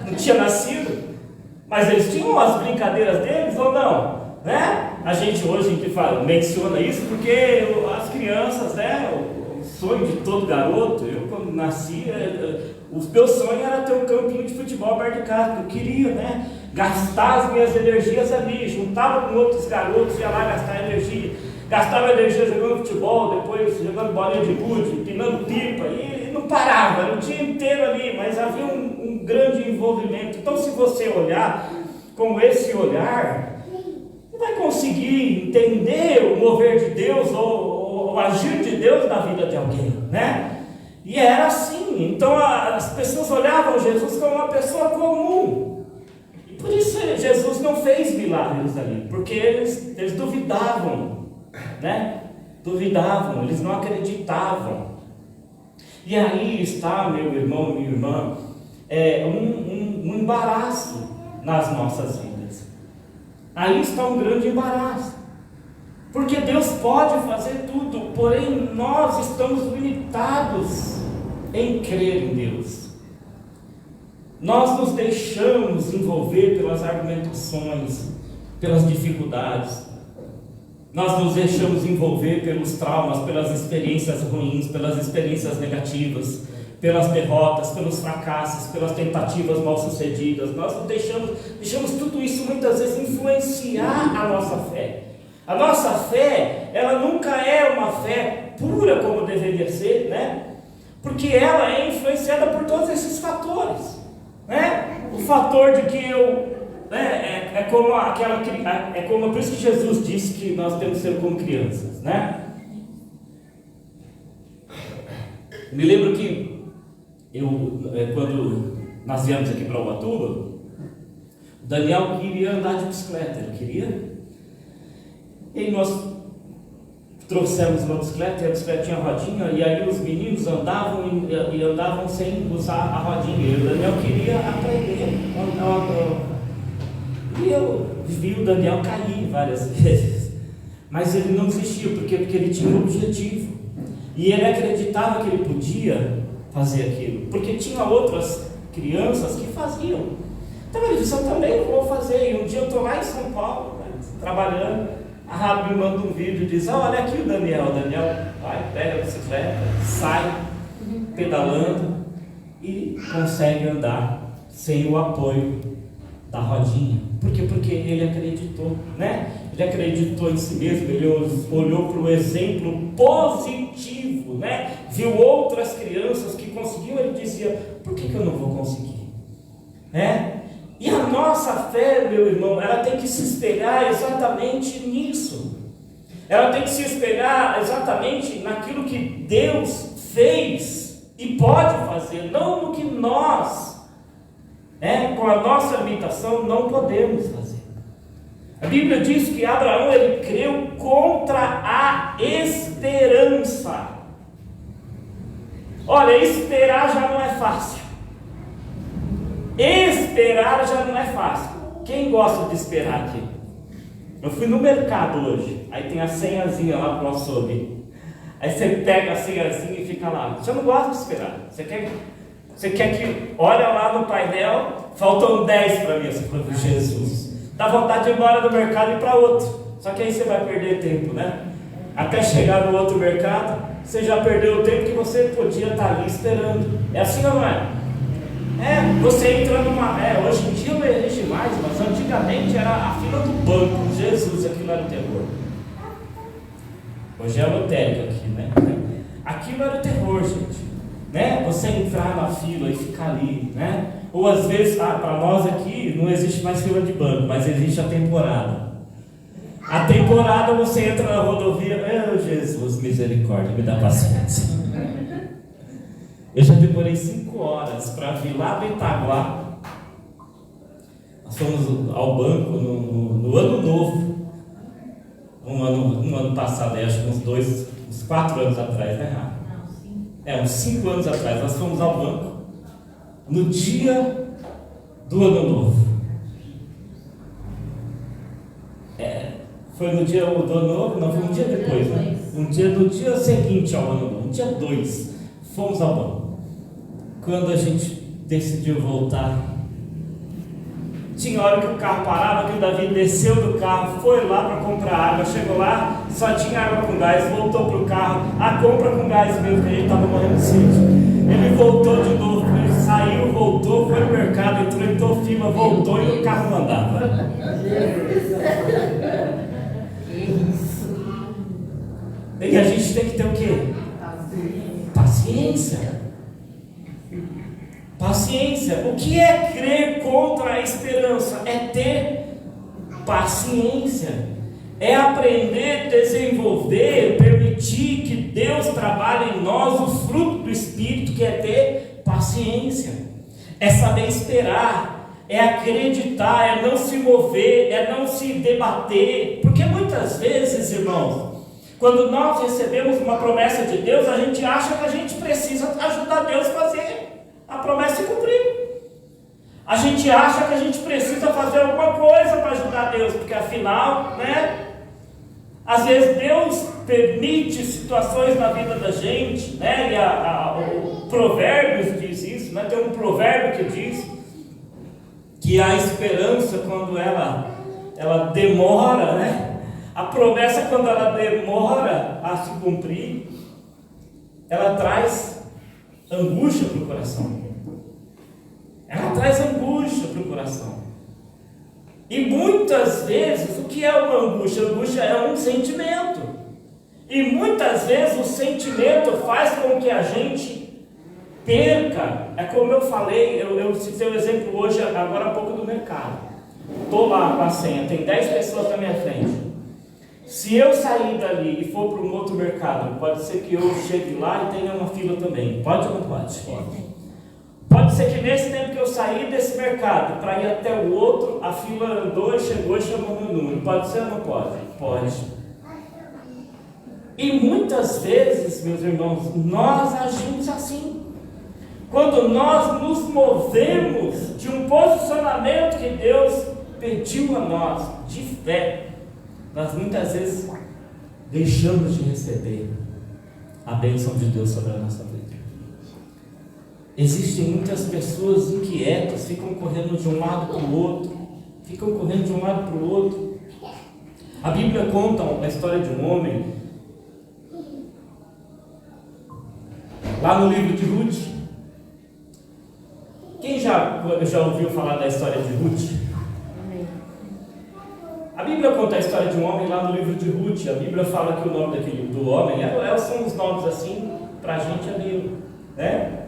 não tinha nascido, mas eles tinham as brincadeiras deles ou não, né? A gente hoje menciona isso porque as crianças, né? O sonho de todo garoto, eu quando nasci, o meu sonho era ter um campinho de futebol perto de casa, eu queria, né? Gastar as minhas energias ali, juntava com outros garotos, ia lá gastar energia, gastava energia jogando futebol, depois jogando bolinha de gude, empinando pipa, e não parava, era o dia inteiro ali, mas havia um grande envolvimento. Então, se você olhar com esse olhar, você vai conseguir entender o mover de Deus ou o agir de Deus na vida de alguém, né? E era assim. Então as pessoas olhavam Jesus como uma pessoa comum, e por isso Jesus não fez milagres ali, porque eles duvidavam, né? Duvidavam, eles não acreditavam. E aí está, meu irmão e minha irmã, um embaraço nas nossas vidas. Aí está um grande embaraço, porque Deus pode fazer tudo, porém nós estamos limitados em crer em Deus. Nós nos deixamos envolver pelas argumentações, pelas dificuldades, nós nos deixamos envolver pelos traumas, pelas experiências ruins, pelas experiências negativas, pelas derrotas, pelos fracassos, pelas tentativas mal sucedidas. Nós deixamos tudo isso muitas vezes influenciar a nossa fé. A nossa fé, ela nunca é uma fé pura como deveria ser, né? Porque ela é influenciada por todos esses fatores, né? O fator de que por isso que Jesus disse que nós temos que ser como crianças, né? Me lembro que quando nós viemos aqui para Ubatuba, o Daniel queria andar de bicicleta, ele queria. E nós trouxemos uma bicicleta, e a bicicleta tinha rodinha, e aí os meninos andavam e andavam sem usar a rodinha. E o Daniel queria aprender a andar. E eu vi o Daniel cair várias vezes, mas ele não desistiu, porque ele tinha um objetivo, e ele acreditava que ele podia fazer aquilo, porque tinha outras crianças que faziam. Então ele disse, eu também vou fazer. E um dia eu estou lá em São Paulo, né, trabalhando, a Rabi me manda um vídeo e diz, olha aqui o Daniel vai, pega a bicicleta, sai pedalando e consegue andar sem o apoio da rodinha. Por quê? Porque ele acreditou, né? Ele acreditou em si mesmo, ele olhou para o exemplo positivo, né? Viu outras crianças que conseguiam, ele dizia, por que eu não vou conseguir? Né? E a nossa fé, meu irmão, ela tem que se espelhar exatamente nisso. Ela tem que se espelhar exatamente naquilo que Deus fez e pode fazer, não no que nós, com a nossa limitação, não podemos fazer. A Bíblia diz que Abraão, ele creu contra a esperança. Olha, esperar já não é fácil. Esperar já não é fácil. Quem gosta de esperar aqui? Eu fui no mercado hoje, aí tem a senhazinha lá pro açougue. Aí você pega a senhazinha e fica lá. Você não gosta de esperar. Você quer que olha lá no painel, faltam 10 para mim, assim, para Jesus. Dá vontade de ir embora do mercado e ir para outro. Só que aí você vai perder tempo, né? Até chegar no outro mercado, você já perdeu o tempo que você podia estar ali esperando. É assim ou não é? Você entra numa... hoje em dia não existe mais, mas antigamente era a fila do banco. Jesus, aquilo era o terror. Hoje é lotérica aqui, né? Aquilo era o terror, gente. Né? Você entrar na fila e ficar ali, né? Ou às vezes, para nós aqui não existe mais fila de banco, mas existe a temporada. A temporada você entra na rodovia, meu Jesus, misericórdia, me dá paciência. Eu já demorei 5 horas para vir lá do Itaguá. Nós fomos ao banco no ano novo. Um ano passado, acho que uns 4 anos atrás, né, Rafa? Uns 5 anos atrás, nós fomos ao banco no dia do ano novo. Foi no dia do ano novo? Não, foi um dia depois, né? No dia seguinte ao ano novo, no dia 2, fomos ao banco. Quando a gente decidiu voltar, tinha hora que o carro parava, que o Davi desceu do carro, foi lá para comprar água, chegou lá, só tinha água com gás, voltou para o carro, a compra com gás mesmo, que a gente estava morrendo de sede. Ele voltou de novo, ele saiu, voltou, foi no mercado, entrou fila, voltou e o carro não andava. E a gente tem que ter o quê? Paciência. Paciência. O que é crer contra a esperança? É ter paciência. É aprender, desenvolver, permitir que Deus trabalhe em nós o fruto do Espírito, que é ter paciência. É saber esperar, é acreditar, é não se mover, é não se debater. Porque muitas vezes, irmãos, quando nós recebemos uma promessa de Deus, a gente acha que a gente precisa ajudar Deus a fazer a promessa se cumprir. A gente acha que a gente precisa fazer alguma coisa para ajudar Deus, porque afinal, né? Às vezes Deus permite situações na vida da gente, né? E o Provérbios diz isso, né? Tem um provérbio que diz que a esperança, quando ela demora, né? A promessa, quando ela demora a se cumprir, ela traz angústia para o coração. Ela traz angústia para o coração. E muitas vezes, o que é uma angústia? A angústia é um sentimento. E muitas vezes o sentimento faz com que a gente perca. É como eu falei, eu citei o exemplo hoje, agora há pouco, do mercado. Estou lá com a senha, tem 10 pessoas na minha frente. Se eu sair dali e for para um outro mercado, pode ser que eu chegue lá e tenha uma fila também. Pode ou não pode? Pode ser que nesse tempo que eu sair desse mercado para ir até o outro, a fila andou e chegou e chamou meu número. Pode ser ou não pode? Pode. E muitas vezes, meus irmãos, nós agimos assim. Quando nós nos movemos de um posicionamento que Deus pediu a nós, de fé, nós muitas vezes deixamos de receber a bênção de Deus sobre a nossa vida. Existem muitas pessoas inquietas, ficam correndo de um lado para o outro, A Bíblia conta a história de um homem, lá no livro de Ruth. Quem já ouviu falar da história de Ruth? A Bíblia conta a história de um homem lá no livro de Ruth. A Bíblia fala que o nome do homem, são os nomes assim, para a gente ali, né?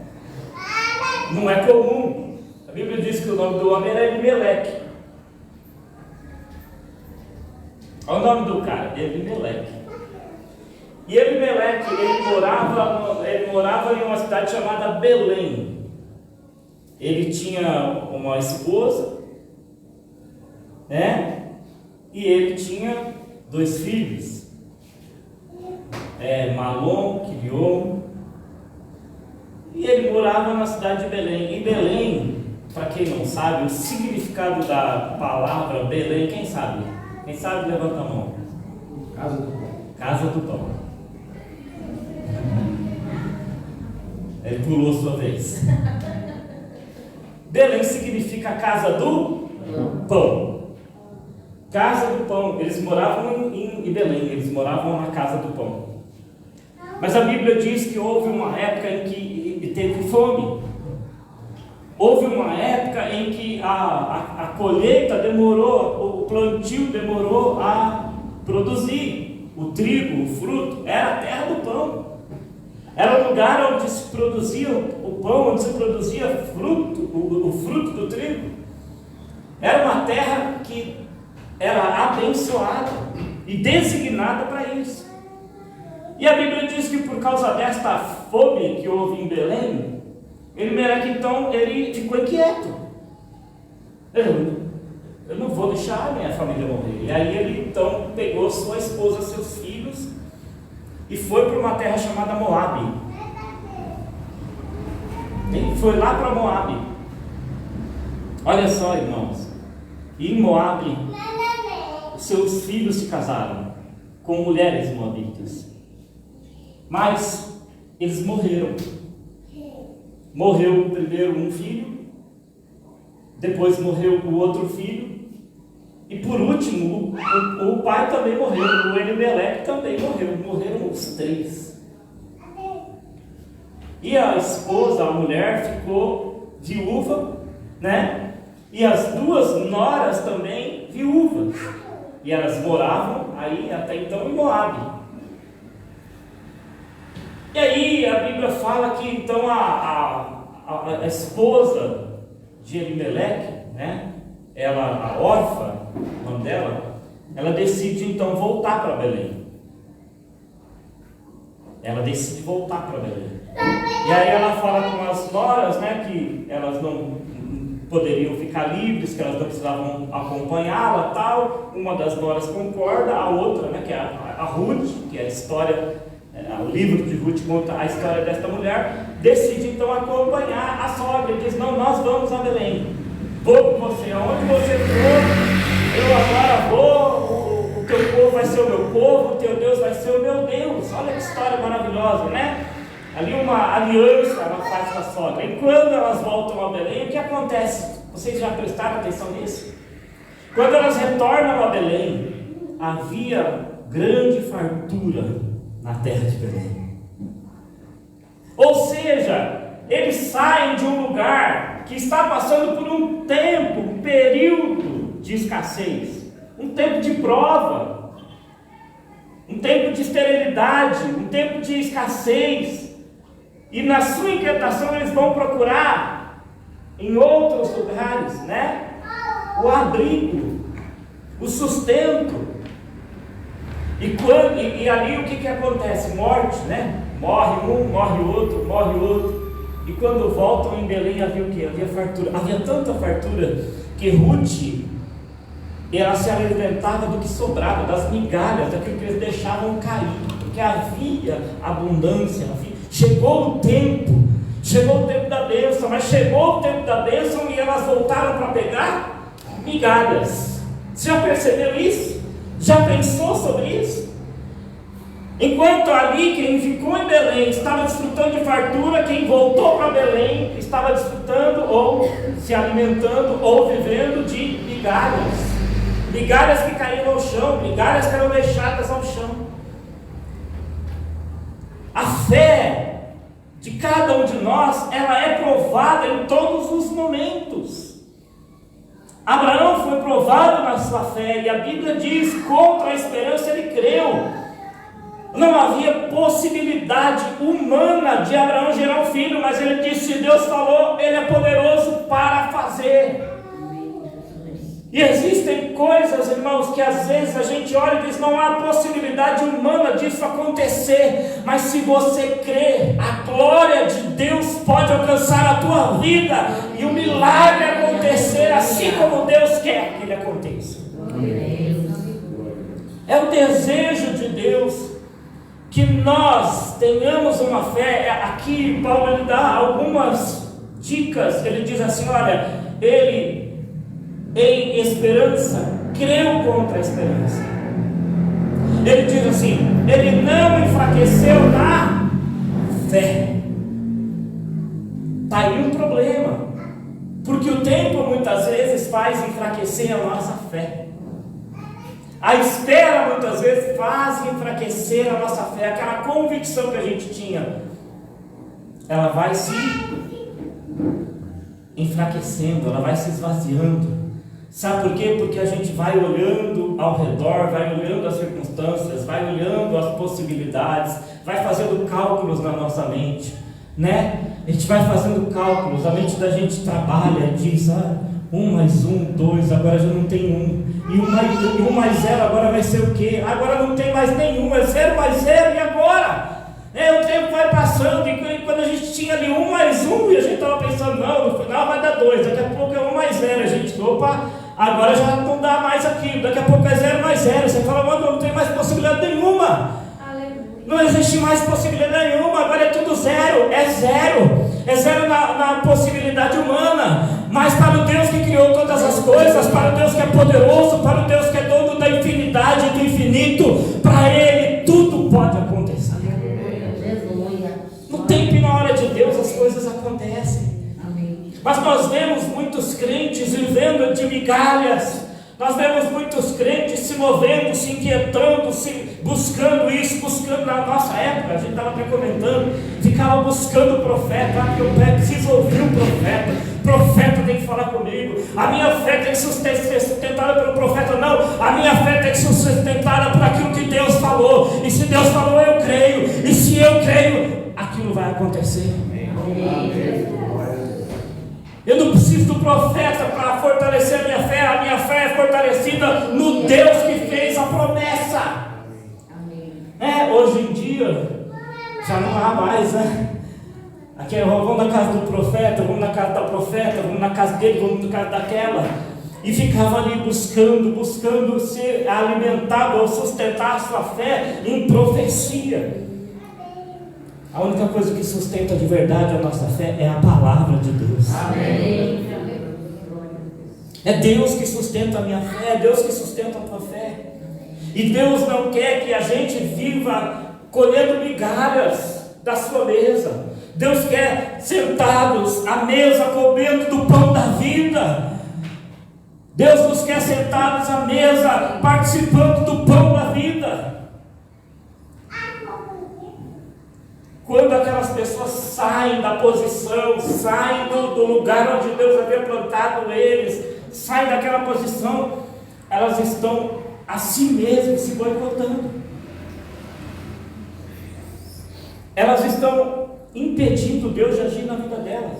Não é comum. A Bíblia diz que o nome do homem era Elimeleque. Olha o nome do cara, Elimeleque. E Elimeleque, ele morava em uma cidade chamada Belém. Ele tinha uma esposa, né? E ele tinha 2 filhos, Malom, Quilion. E ele morava na cidade de Belém. E Belém, para quem não sabe, o significado da palavra Belém, quem sabe? Quem sabe, levanta a mão. Casa do Pão. Casa do Pão. Ele pulou sua vez. Belém significa casa do pão. Casa do pão. Eles moravam em Belém, eles moravam na casa do pão. Mas a Bíblia diz que houve uma época em que teve fome. Houve uma época em que a colheita demorou, o plantio demorou a produzir. O trigo, o fruto, era a terra do pão. Era o lugar onde se produzia o pão, onde se produzia fruto, o fruto do trigo. Era uma terra que era abençoada e designada para isso. E a Bíblia diz que por causa desta fome que houve em Belém, Elimeleque então ele ficou inquieto. Eu não vou deixar a minha família morrer. E aí ele então pegou sua esposa, seus filhos, e foi para uma terra chamada Moabe. Ele foi lá para Moabe. Olha só, irmãos. E em Moabe, seus filhos se casaram com mulheres moabitas. Mas eles morreram. Morreu primeiro um filho, depois morreu o outro filho, e por último, o pai também morreu, o Elimeleque também morreu, morreram os três. E a esposa, a mulher, ficou viúva, né? E as duas noras também viúvas. E elas moravam aí até então em Moabe. E aí a Bíblia fala que então a esposa de Elimeleque, né? Ela, a órfã, o nome dela, ela decide então voltar para Belém. Ela decide voltar para Belém. E aí ela fala com as noras, né, que elas não poderiam ficar livres, que elas não precisavam acompanhá-la, tal. Uma das noras concorda, a outra, né, que é a Ruth, que é a história, o livro de Ruth conta a história desta mulher, decide então acompanhar a sogra e diz: não, nós vamos a Belém. Vou com você, aonde você for, eu agora vou, o teu povo vai ser o meu povo, o teu Deus vai ser o meu Deus. Olha que história maravilhosa, né? Ali uma aliança ela faz com a sogra. E quando elas voltam a Belém, o que acontece? Vocês já prestaram atenção nisso? Quando elas retornam a Belém, havia grande fartura na terra de Belém. Ou seja, eles saem de um lugar que está passando por um tempo, um período de escassez, um tempo de prova, um tempo de esterilidade, um tempo de escassez, e na sua inquietação eles vão procurar em outros lugares, né? O abrigo, o sustento. E ali o que acontece? Morte, né? Morre um, morre outro, morre outro. E quando voltam em Belém havia o que? Havia fartura. Havia tanta fartura que Ruth, ela se alimentava do que sobrava, das migalhas, daquilo que eles deixavam cair, porque havia abundância. Chegou o tempo da bênção, mas chegou o tempo da bênção e elas voltaram para pegar migalhas. Você já percebeu isso? Já pensou sobre isso? Enquanto ali quem ficou em Belém estava desfrutando de fartura, quem voltou para Belém estava desfrutando ou se alimentando ou vivendo de migalhas. Migalhas que caíam ao chão, migalhas que eram deixadas ao chão. A fé de cada um de nós, ela é provada em todos os momentos. Abraão foi provado na sua fé, e a Bíblia diz: contra a esperança ele creu. Não havia possibilidade humana de Abraão gerar um filho, mas ele disse: se Deus falou, ele é poderoso para fazer. E existem coisas, irmãos, que às vezes a gente olha e diz: não há possibilidade humana disso acontecer, mas se você crê, a glória de Deus pode alcançar a tua vida e o milagre acontecer assim como Deus quer que ele aconteça. É o desejo de Deus que nós tenhamos uma fé. Aqui Paulo ele dá algumas dicas. Ele diz assim: olha, ele em esperança creu contra a esperança. Ele diz assim: ele não enfraqueceu na fé. Está aí um problema, porque o tempo muitas vezes faz enfraquecer a nossa fé. A espera muitas vezes faz enfraquecer a nossa fé. Aquela convicção que a gente tinha, ela vai se enfraquecendo, ela vai se esvaziando. Sabe por quê? Porque a gente vai olhando ao redor, vai olhando as circunstâncias, vai olhando as possibilidades, vai fazendo cálculos na nossa mente, né? A gente vai fazendo cálculos, a mente da gente trabalha, diz: 1 mais 1, 2, agora já não tem 1. E 1 mais 0 agora vai ser o quê? Agora não tem mais nenhum, é 0 mais 0, e agora? O tempo vai passando, e quando a gente tinha ali 1 mais 1, e a gente estava pensando: não, no final vai dar 2, daqui a pouco é 1 mais 0, a gente, opa, agora já não dá mais aquilo, daqui a pouco é 0 mais 0, você fala: mano, não tem mais possibilidade nenhuma. Não existe mais possibilidade nenhuma, agora é tudo zero, é zero na possibilidade humana, mas para o Deus que criou todas as coisas, para o Deus que é poderoso, para o Deus que é dono da infinidade e do infinito, para Ele tudo pode acontecer. No tempo e na hora de Deus as coisas acontecem. Mas nós vemos muitos crentes vivendo de migalhas. Nós vemos muitos crentes se movendo, se inquietando, buscando isso, buscando. Na nossa época, a gente estava até comentando, ficava buscando o profeta. Eu preciso ouvir o profeta tem que falar comigo, a minha fé tem que ser sustentada pelo profeta. Não, a minha fé tem que ser sustentada por aquilo que Deus falou, e se Deus falou, eu creio, e se eu creio, aquilo vai acontecer. Eu não preciso do profeta para fortalecer a minha fé é fortalecida no Deus que fez a promessa. Hoje em dia, já não há mais, Aqui, vamos na casa do profeta, vamos na casa da profeta, vamos na casa dele, vamos na casa daquela. E ficava ali buscando se alimentar ou sustentar a sua fé em profecia. A única coisa que sustenta de verdade a nossa fé é a palavra de Deus. Amém. É Deus que sustenta a minha fé, é Deus que sustenta a tua fé. E Deus não quer que a gente viva colhendo migalhas da sua mesa. Deus quer sentados à mesa, comendo do pão da vida. Deus nos quer sentados à mesa, participando do pão da vida. Quando aquelas pessoas saem da posição, saem do lugar onde Deus havia plantado eles, saem daquela posição, elas estão a si mesmas se boicotando. Elas estão impedindo Deus de agir na vida delas.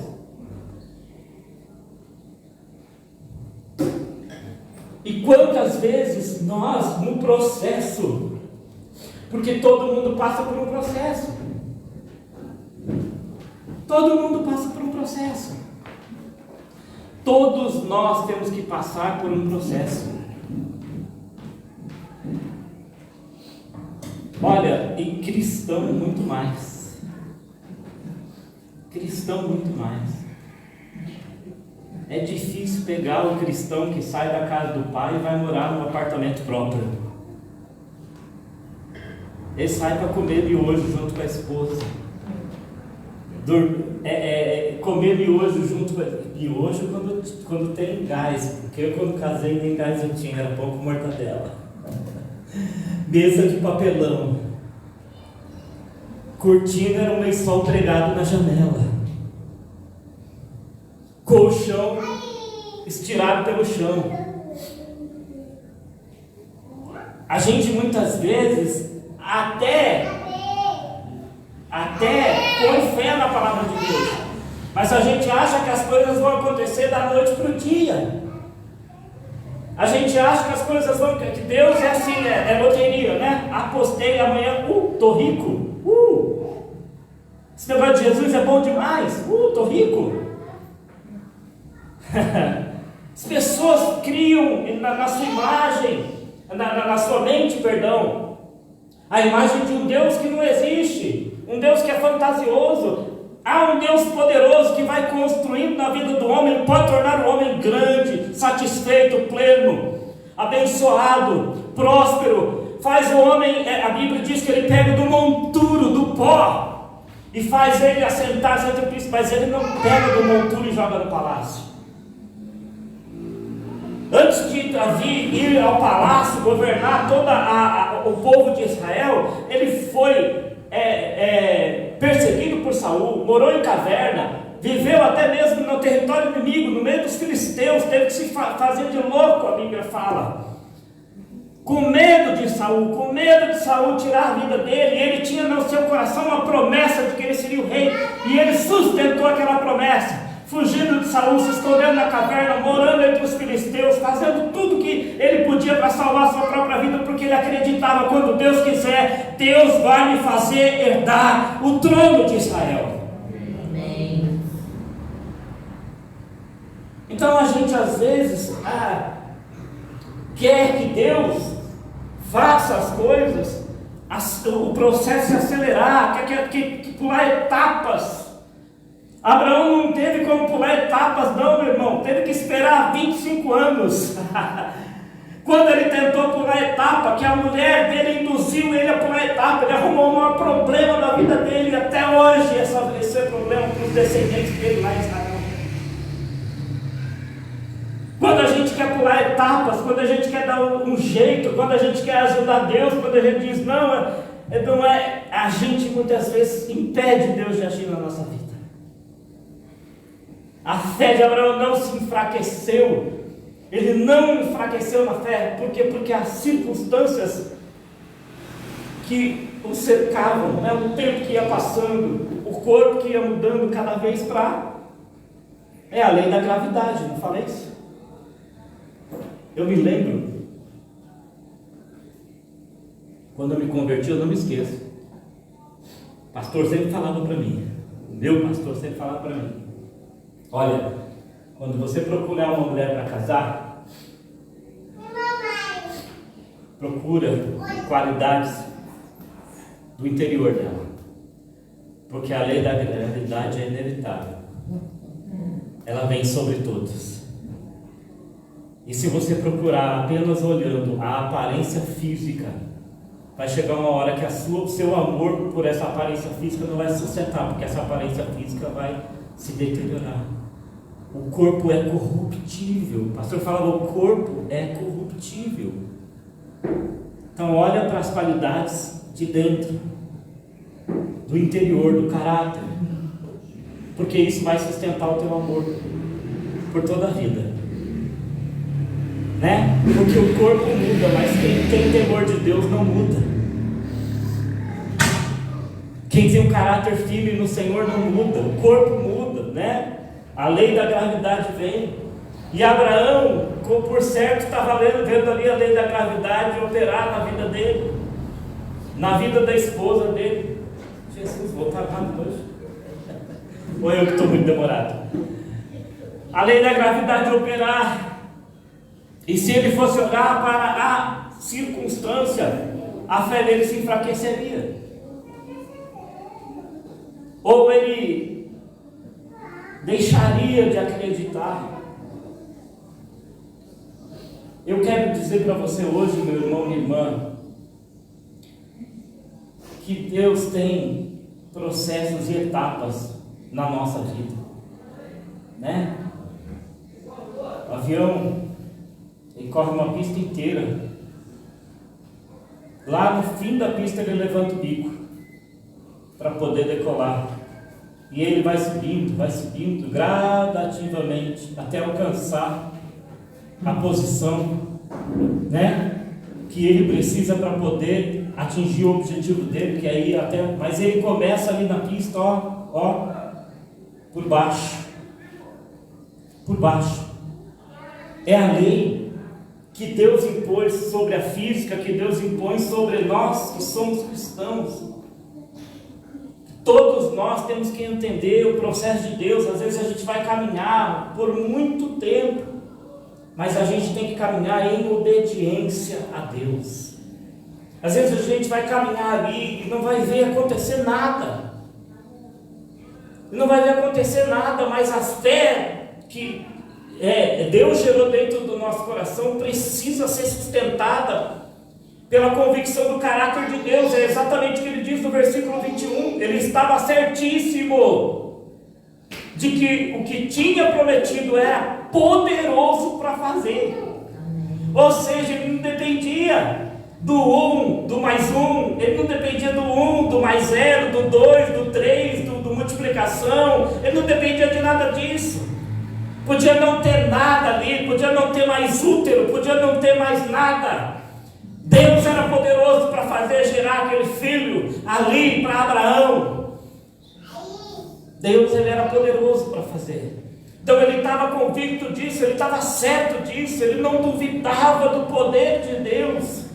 E quantas vezes nós, no processo, porque todo mundo passa por um processo. Todo mundo passa por um processo. Todos nós temos que passar por um processo. Olha, e cristão muito mais. Cristão muito mais. É difícil pegar o cristão que sai da casa do pai e vai morar num apartamento próprio. Ele sai para comer miojo junto com a esposa. Comer miojo junto com a... Miojo quando tem gás, porque eu quando casei nem gás eu tinha, era pouco mortadela. Mesa de papelão. Cortina era um lençol pregado na janela. Colchão estirado pelo chão. A gente muitas vezes até põe fé na palavra de Deus, mas a gente acha que as coisas vão acontecer da noite para o dia. A gente acha que as coisas vão, que Deus é assim, é loteria, né? Apostei amanhã, tô rico, esse negócio de Jesus é bom demais, tô rico. As pessoas criam na sua imagem, na sua mente, A imagem de um Deus que não existe, um Deus que é fantasioso. Há um Deus poderoso que vai construindo na vida do homem, pode tornar o homem grande, satisfeito, pleno, abençoado, próspero. Faz o homem, a Bíblia diz que ele pega do monturo, do pó, e faz ele assentar-se entre o príncipe, mas ele não pega do monturo e joga no palácio. Antes de Davi ir ao palácio, governar todo o povo de Israel, ele foi perseguido por Saul, morou em caverna, viveu até mesmo no território inimigo, no meio dos filisteus, teve que se fazer de louco, a Bíblia fala, com medo de Saul tirar a vida dele. Ele tinha no seu coração uma promessa de que ele seria o rei, e ele sustentou aquela promessa, fugindo de Saul, se escondendo na caverna, morando entre os filisteus, fazendo tudo que ele podia para salvar a sua própria vida, porque ele acreditava, quando Deus quiser, Deus vai me fazer herdar o trono de Israel. Amém. Então a gente às vezes quer que Deus faça as coisas, o processo se acelerar, quer que pular etapas. Abraão não teve como pular etapas não, meu irmão, teve que esperar 25 anos. Quando ele tentou pular etapa, que a mulher dele induziu ele a pular etapa, ele arrumou um maior problema da vida dele, e até hoje esse é problema para os descendentes dele lá em Israel. Quando a gente quer pular etapas, quando a gente quer dar um jeito, quando a gente quer ajudar Deus, quando a gente diz não é, a gente muitas vezes impede Deus de agir na nossa vida. A fé de Abraão não se enfraqueceu. Ele não enfraqueceu na fé. Por quê? Porque as circunstâncias que o cercavam, o tempo que ia passando, o corpo que ia mudando cada vez para... É a lei da gravidade, não falei isso? Eu me lembro, quando eu me converti, eu não me esqueço. O pastor sempre falava para mim, o meu pastor sempre falava para mim: olha, quando você procurar uma mulher para casar, procura qualidades do interior dela, porque a lei da gravidade é inevitável, ela vem sobre todos. E se você procurar apenas olhando a aparência física, vai chegar uma hora que o seu amor por essa aparência física não vai se sustentar, porque essa aparência física vai se deteriorar. O corpo é corruptível. O pastor falava, o corpo é corruptível. Então olha para as qualidades de dentro, do interior, do caráter, porque isso vai sustentar o teu amor por toda a vida, né? Porque o corpo muda, mas quem tem temor de Deus não muda. Quem tem um caráter firme no Senhor não muda, o corpo muda, né? A lei da gravidade vem. E Abraão, por certo, estava vendo ali a lei da gravidade operar na vida dele, na vida da esposa dele. Jesus, vou estar rápido hoje. Ou eu que estou muito demorado? A lei da gravidade operar. E se ele fosse olhar para a circunstância, a fé dele se enfraqueceria. Ou ele deixaria de acreditar. Eu quero dizer para você hoje, meu irmão, minha irmã, que Deus tem processos e etapas na nossa vida, né? O avião, ele corre uma pista inteira. Lá no fim da pista ele levanta o bico para poder decolar. E ele vai subindo gradativamente até alcançar a posição, né, que ele precisa para poder atingir o objetivo dele, que é ir até. Mas ele começa ali na pista, por baixo. Por baixo. É a lei que Deus impôs sobre a física, que Deus impõe sobre nós que somos cristãos. Todos nós temos que entender o processo de Deus. Às vezes a gente vai caminhar por muito tempo, mas a gente tem que caminhar em obediência a Deus. Às vezes a gente vai caminhar ali e não vai ver acontecer nada. Não vai ver acontecer nada, mas a fé que Deus gerou dentro do nosso coração precisa ser sustentada pela convicção do caráter de Deus. É exatamente o que ele diz no versículo 21. Ele estava certíssimo de que o que tinha prometido era poderoso para fazer. Ou seja, ele não dependia do 1, do mais 1, ele não dependia do 1, do mais 0, do 2, do 3, do multiplicação, ele não dependia de nada disso. Podia não ter nada ali, podia não ter mais útero, podia não ter mais nada. Deus era poderoso para fazer gerar aquele filho ali para Abraão. Deus, ele era poderoso para fazer. Então ele estava convicto disso, ele estava certo disso, ele não duvidava do poder de Deus.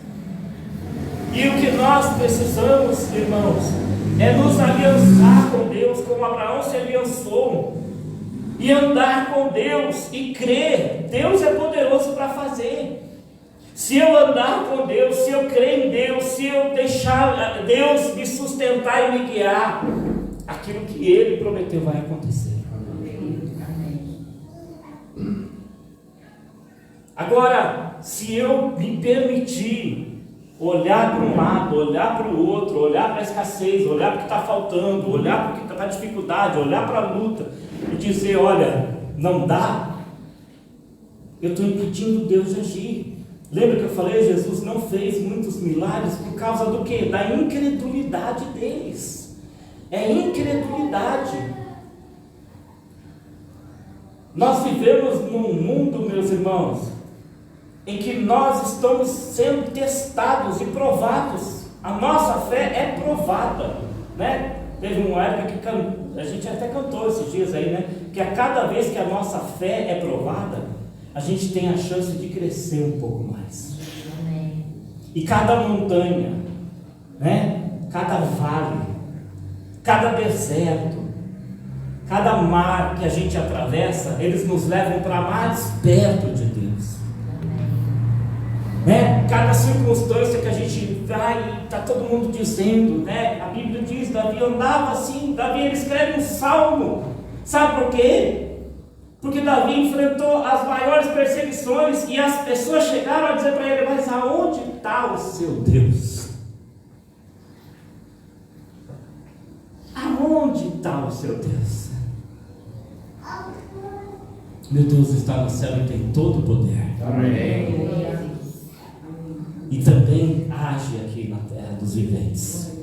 E o que nós precisamos, irmãos, é nos aliançar com Deus, como Abraão se aliançou, e andar com Deus e crer. Deus é poderoso para fazer. Se eu andar com Deus, se eu crer em Deus, se eu deixar Deus me sustentar e me guiar, aquilo que Ele prometeu vai acontecer. Agora, se eu me permitir olhar para um lado, olhar para o outro, olhar para a escassez, olhar para o que está faltando, olhar para a dificuldade, olhar para a luta e dizer, olha, não dá, eu estou impedindo Deus de agir. Lembra que eu falei, Jesus não fez muitos milagres por causa do quê? Da incredulidade deles. É incredulidade. Nós vivemos num mundo, meus irmãos, em que nós estamos sendo testados e provados. A nossa fé é provada, né? Teve uma época que a gente até cantou esses dias aí, né? Que a cada vez que a nossa fé é provada, a gente tem a chance de crescer um pouco mais. Amém. E cada montanha, né? Cada vale, cada deserto, cada mar que a gente atravessa, eles nos levam para mais perto de Deus. Né? Cada circunstância que a gente vai, está todo mundo dizendo, né? A Bíblia diz, Davi andava assim, Davi ele escreve um salmo. Sabe por quê? Porque Davi enfrentou as maiores perseguições e as pessoas chegaram a dizer para ele, mas aonde está o seu Deus? Aonde está o seu Deus? Meu Deus está no céu e tem todo o poder. Amém. E também age aqui na terra dos viventes.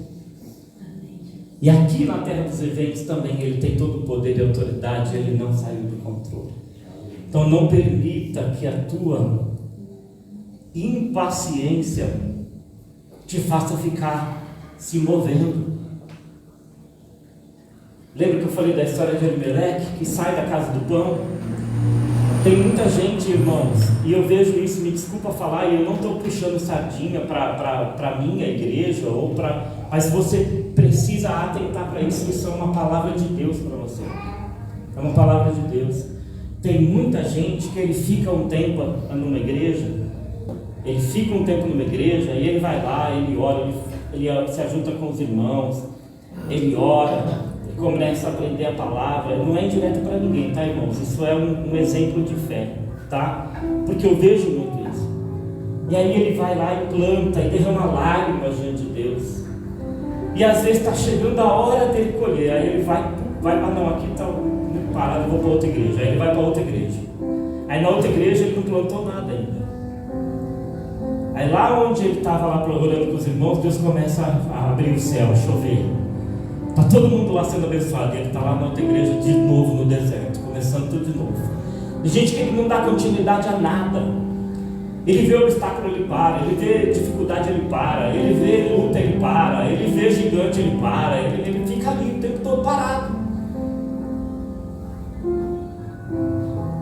E aqui na terra dos viventes também ele tem todo o poder e autoridade, ele não saiu do controle. Então não permita que a tua impaciência te faça ficar se movendo. Lembra que eu falei da história de Elimelec, que sai da casa do pão? Tem muita gente, irmãos, e eu vejo isso, me desculpa falar, e eu não estou puxando sardinha para a minha igreja, mas você precisa atentar para isso, isso é uma palavra de Deus para você. É uma palavra de Deus. Tem muita gente que ele fica um tempo numa igreja, e ele vai lá, ele ora, ele se ajunta com os irmãos, ele ora, começa a aprender a palavra. Não é indireto para ninguém, tá, irmãos? Isso é um exemplo de fé, tá? Porque eu vejo muito isso. E aí ele vai lá e planta e derrama lágrimas diante de Deus. E às vezes está chegando a hora dele colher. Aí ele vai, não, aqui está parado, eu vou para outra igreja. Aí ele vai para outra igreja. Aí na outra igreja ele não plantou nada ainda. Aí lá onde ele estava lá orando com os irmãos, Deus começa a abrir o céu, a chover. Está todo mundo lá sendo abençoado. Ele está lá na outra igreja de novo no deserto, começando tudo de novo. Tem gente que ele não dá continuidade a nada. Ele vê obstáculo, ele para. Ele vê dificuldade, ele para. Ele vê luta, ele para. Ele vê gigante, ele para. Ele fica ali o tempo todo parado.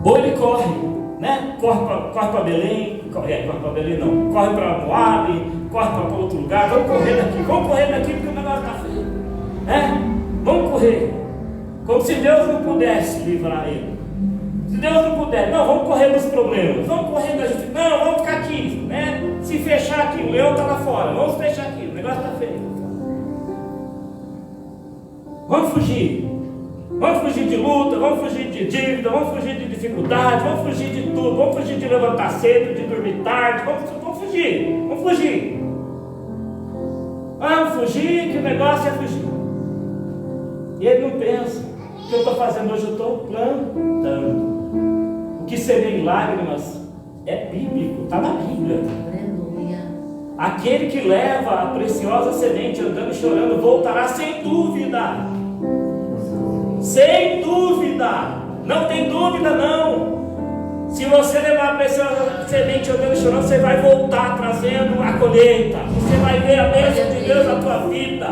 Ou ele corre, né? Corre para Belém. Corre para Belém não. Corre para Moabe. Corre para outro lugar. Vamos correr daqui porque o negócio está feio. Vamos correr, como se Deus não pudesse livrar ele. Se Deus não puder, não, vamos correr dos problemas, vamos correr das dificuldades, não, vamos ficar aqui, né? Se fechar aqui, o leão está lá fora. Vamos fechar aqui, o negócio está feio. Vamos fugir. Vamos fugir de luta, vamos fugir de dívida, vamos fugir de dificuldade, vamos fugir de tudo, vamos fugir de levantar cedo, de dormir tarde, vamos fugir, vamos fugir. Vamos fugir, que o negócio é fugir. E ele não pensa, o que eu estou fazendo hoje, eu estou plantando. O que seria em lágrimas é bíblico, está na Bíblia. Aquele que leva a preciosa semente andando e chorando voltará sem dúvida. Sem dúvida. Não tem dúvida não. Se você levar a preciosa semente andando e chorando, você vai voltar trazendo a colheita. Você vai ver a bênção de Deus na tua vida.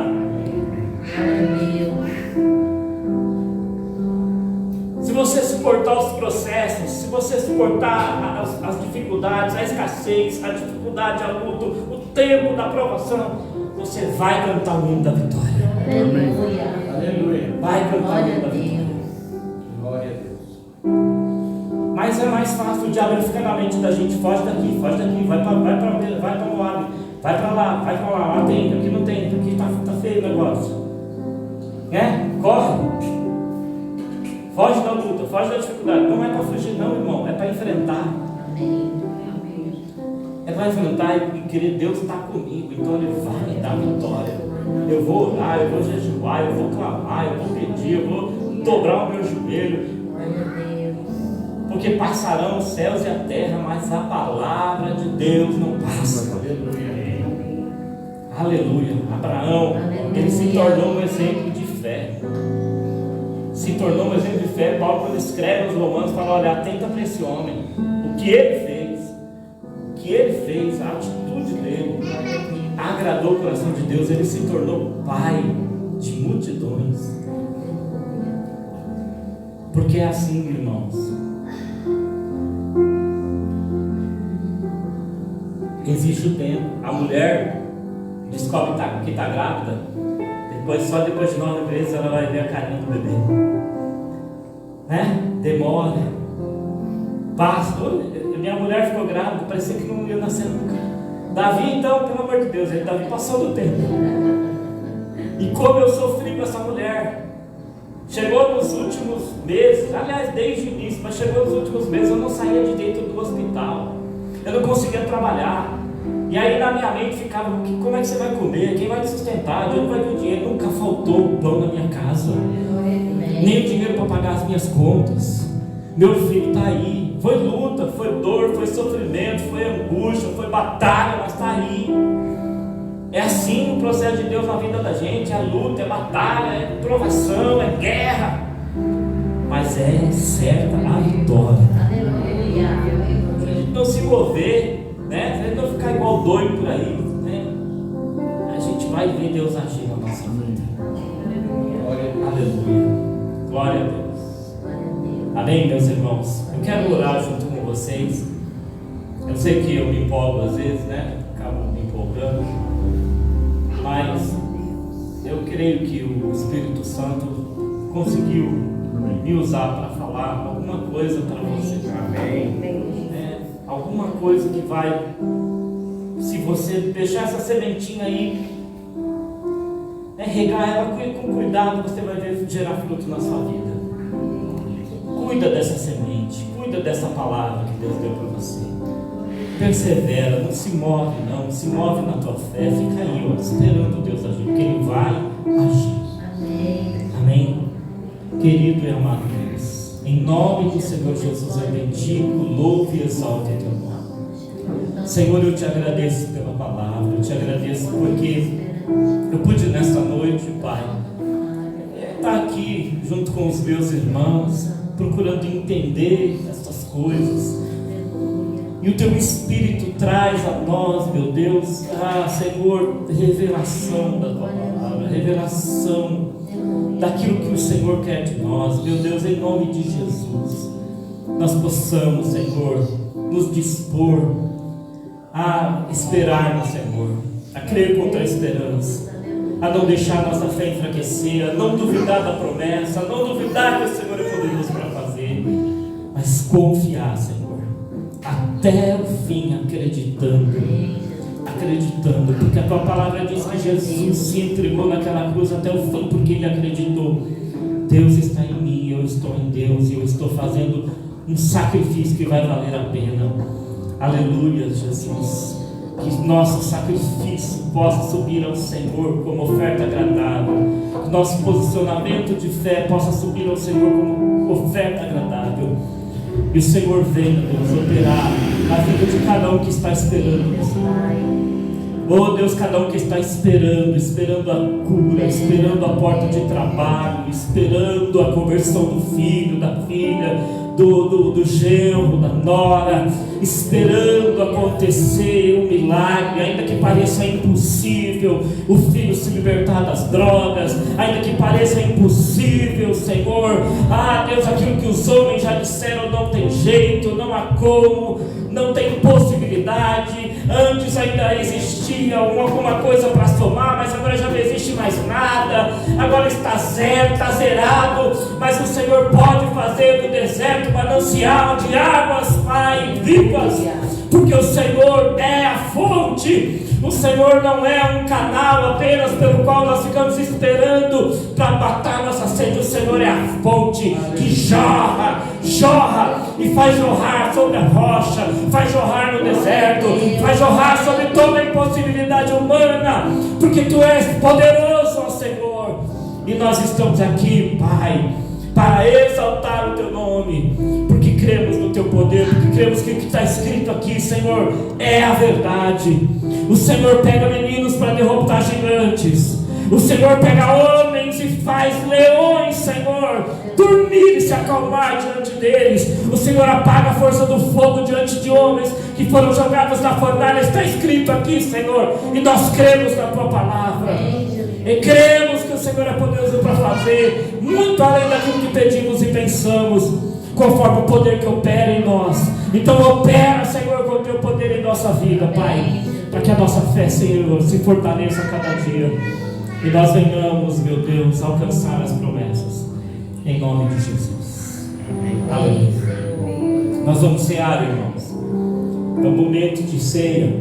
Se você suportar os processos, se você suportar as dificuldades, a escassez, a dificuldade, a luta, o tempo da provação, você vai cantar o hino da vitória. Aleluia. Aleluia. Vai cantar o hino da vitória. Glória a Deus. Mas é mais fácil, o diabo fica na mente da gente, foge daqui, vai para Moab, vai para lá tem, aqui não tem, aqui tá feio o negócio. Corre. Foge da luta, foge da dificuldade. Não é para fugir não, irmão, é para enfrentar. É para enfrentar e querer, Deus está comigo, então Ele vai me dar vitória. Eu vou orar, eu vou jejuar, eu vou clamar, eu vou pedir, eu vou dobrar o meu joelho. Porque passarão os céus e a terra, mas a palavra de Deus não passa. Aleluia. Aleluia. Abraão, ele se tornou um exemplo de fé. Se tornou um exemplo de fé. Paulo, quando escreve aos Romanos, fala: olha, atenta para esse homem, o que ele fez, a atitude dele agradou o coração de Deus. Ele se tornou pai de multidões. Porque é assim, irmãos. Existe o tempo. A mulher descobre que está grávida. Só depois de 9 meses ela vai ver a carinha do bebê. Demora. Passa. Minha mulher ficou grávida, parecia que não ia nascer nunca. Davi, então, pelo amor de Deus, Davi passou do tempo. E como eu sofri com essa mulher. Chegou nos últimos meses, aliás, desde o início, mas chegou nos últimos meses, eu não saía de dentro do hospital. Eu não conseguia trabalhar. E aí na minha mente ficava: como é que você vai comer? Quem vai te sustentar? De onde vai vir o dinheiro? Nunca faltou o pão na minha casa, nem o dinheiro para pagar as minhas contas. Meu filho está aí. Foi luta, foi dor, foi sofrimento, foi angústia, foi batalha, mas está aí. É assim o processo de Deus na vida da gente: é luta, é batalha, é provação, é guerra, mas é certa a vitória. Se a gente não se mover, se a gente não ficar igual doido por aí, a gente vai ver Deus agir na nossa vida. Aleluia. Glória a Deus. Amém, meus irmãos? Eu quero orar junto com vocês. Eu sei que eu me empolgo às vezes, acabo me empolgando, mas eu creio que o Espírito Santo conseguiu me usar para falar alguma coisa para vocês. Amém. Alguma coisa que vai, se você deixar essa sementinha aí, regar ela com cuidado, você vai ver gerar fruto na sua vida. Cuida dessa semente, cuida dessa palavra que Deus deu para você. Persevera, não se move não, se move na tua fé, fica aí, esperando Deus agir, porque Ele vai agir. Amém? Querido e amado Deus, em nome do Senhor Jesus eu bendigo, louvo e exalto em teu nome. Senhor, eu te agradeço pela palavra, eu te agradeço porque eu pude nesta noite, Pai, estar aqui junto com os meus irmãos, procurando entender essas coisas. E o teu Espírito traz a nós, meu Deus, Senhor, revelação da tua palavra, revelação daquilo que o Senhor quer de nós. Meu Deus, em nome de Jesus, nós possamos, Senhor, nos dispor a esperar no Senhor, a crer contra a esperança, a não deixar nossa fé enfraquecer, a não duvidar da promessa, a não duvidar que o Senhor é poderoso para fazer, mas confiar, Senhor, até o fim, acreditando acreditando, porque a tua palavra diz que Jesus se entregou naquela cruz até o fim, porque ele acreditou. Deus está em mim, eu estou em Deus, e eu estou fazendo um sacrifício que vai valer a pena. Aleluia, Jesus. Que nosso sacrifício possa subir ao Senhor como oferta agradável. Que nosso posicionamento de fé possa subir ao Senhor como oferta agradável. E o Senhor venha, Deus, operar a vida de cada um que está esperando. Oh Deus, cada um que está esperando a cura, esperando a porta de trabalho, esperando a conversão do filho, da filha, do genro, da nora, esperando acontecer um milagre, ainda que pareça impossível o filho se libertar das drogas, ainda que pareça impossível, Senhor, Deus, aquilo que os homens já disseram não tem jeito, não há como, não tem possibilidade. Antes ainda existia alguma coisa para somar, mas agora já não existe mais nada. Agora está zero, está zerado. Mas o Senhor pode fazer do deserto manancial de águas, Pai, vivas, porque o Senhor é a fonte. O Senhor não é um canal apenas pelo qual nós ficamos esperando para matar nossa sede. O Senhor é a fonte que jorra e faz jorrar sobre a rocha, faz jorrar no deserto, faz jorrar sobre toda a impossibilidade humana, porque Tu és poderoso, ó Senhor. E nós estamos aqui, Pai, para exaltar o Teu nome, porque cremos no Teu poder, porque cremos que o que está escrito aqui, Senhor, é a verdade. O Senhor pega meninos para derrotar gigantes. O Senhor pega homens e faz leões, Senhor, dormir e se acalmar diante deles. O Senhor apaga a força do fogo diante de homens que foram jogados na fornalha. Está escrito aqui, Senhor, e nós cremos na Tua palavra. E cremos que o Senhor é poderoso para fazer muito além daquilo que pedimos e pensamos, conforme o poder que opera em nós. Então opera, Senhor, com o Teu poder em nossa vida, Pai, para que a nossa fé, Senhor, se fortaleça a cada dia e nós venhamos, meu Deus, alcançar as promessas, em nome de Jesus. Amém. Nós vamos cear, irmãos. É um momento de ceia.